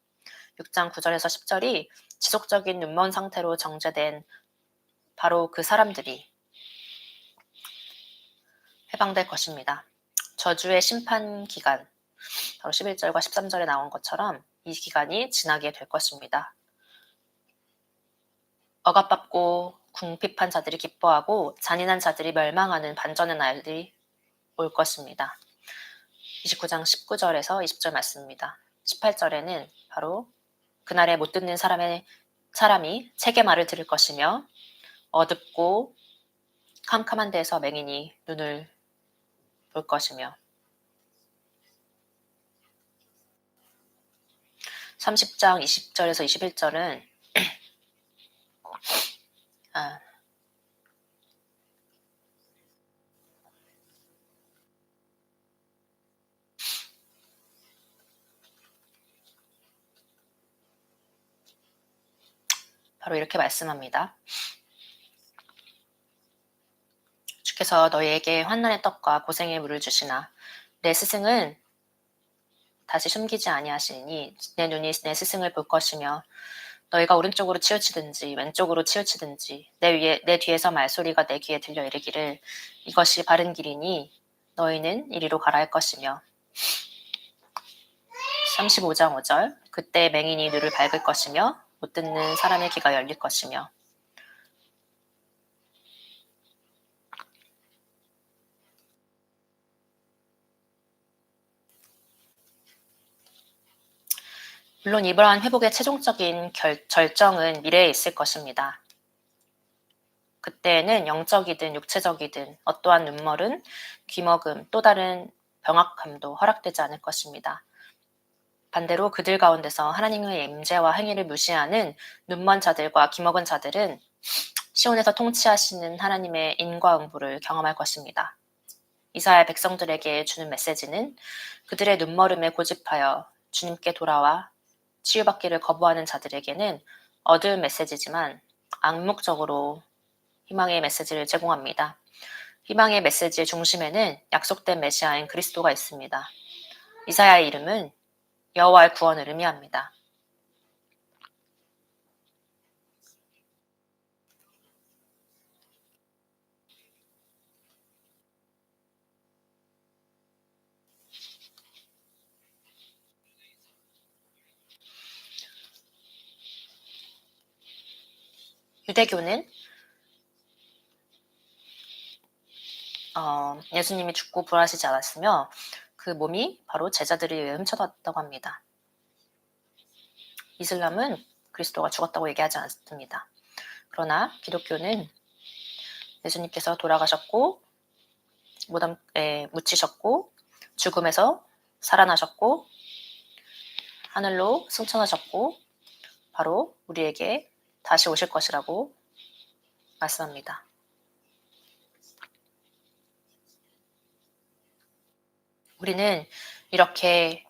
6장 9절에서 10절이 지속적인 눈먼 상태로 정제된 바로 그 사람들이 해방될 것입니다. 저주의 심판 기간, 바로 11절과 13절에 나온 것처럼 이 기간이 지나게 될 것입니다. 억압받고 궁핍한 자들이 기뻐하고 잔인한 자들이 멸망하는 반전의 날이 올 것입니다. 29장 19절에서 20절 말씀입니다. 18절에는 바로 그날에 못 듣는 사람이 책의 말을 들을 것이며 어둡고 캄캄한 데서 맹인이 눈을 볼 것이며 30장 20절에서 21절은 바로 이렇게 말씀합니다. 주께서 너희에게 환난의 떡과 고생의 물을 주시나 내 스승은 다시 숨기지 아니하시니 내 눈이 내 스승을 볼 것이며 너희가 오른쪽으로 치우치든지 왼쪽으로 치우치든지 내 뒤에서 말소리가 내 귀에 들려 이르기를 이것이 바른 길이니 너희는 이리로 가라 할 것이며 35장 5절 그때 맹인이 눈을 밝을 것이며 못 듣는 사람의 귀가 열릴 것이며 물론 이러한 회복의 최종적인 절정은 미래에 있을 것입니다. 그때에는 영적이든 육체적이든 어떠한 눈멀은 귀먹음 또 다른 병악함도 허락되지 않을 것입니다. 반대로 그들 가운데서 하나님의 임재와 행위를 무시하는 눈먼 자들과 귀먹은 자들은 시온에서 통치하시는 하나님의 인과응보를 경험할 것입니다. 이사야 백성들에게 주는 메시지는 그들의 눈멀음에 고집하여 주님께 돌아와 치유받기를 거부하는 자들에게는 어두운 메시지지만 암묵적으로 희망의 메시지를 제공합니다. 희망의 메시지의 중심에는 약속된 메시아인 그리스도가 있습니다. 이사야의 이름은 여호와의 구원을 의미합니다. 유대교는 예수님이 죽고 부활하시지 않았으며 그 몸이 바로 제자들에 의해 훔쳐졌다고 합니다. 이슬람은 그리스도가 죽었다고 얘기하지 않습니다. 그러나 기독교는 예수님께서 돌아가셨고 무덤에 묻히셨고 죽음에서 살아나셨고 하늘로 승천하셨고 바로 우리에게 다시 오실 것이라고 말씀합니다. 우리는 이렇게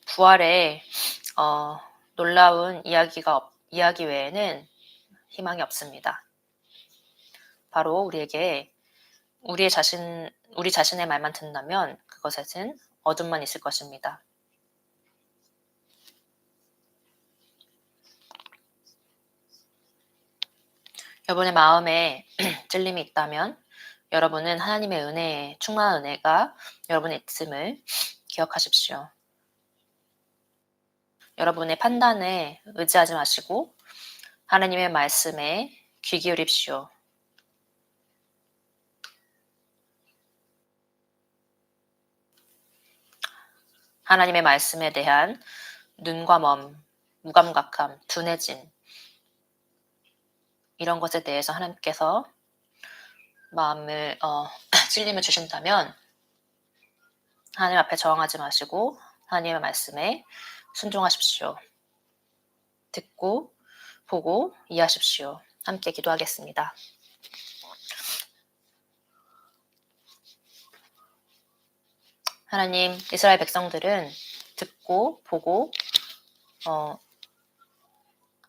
부활의 놀라운 이야기 외에는 희망이 없습니다. 바로 우리에게 우리 자신의 말만 듣는다면 그것에는 어둠만 있을 것입니다. 여러분의 마음에 찔림이 있다면 여러분은 하나님의 은혜에 충만한 은혜가 여러분의 있음을 기억하십시오. 여러분의 판단에 의지하지 마시고 하나님의 말씀에 귀 기울입시오. 하나님의 말씀에 대한 눈과 먼, 무감각함, 둔해짐 이런 것에 대해서 하나님께서 마음을 찔림을 주신다면 하나님 앞에 저항하지 마시고 하나님의 말씀에 순종하십시오. 듣고 보고 이해하십시오. 함께 기도하겠습니다. 하나님, 이스라엘 백성들은 듣고 보고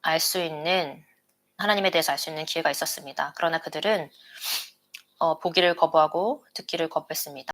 알 수 있는 하나님에 대해서 알 수 있는 기회가 있었습니다. 그러나 그들은 보기를 거부하고 듣기를 거부했습니다.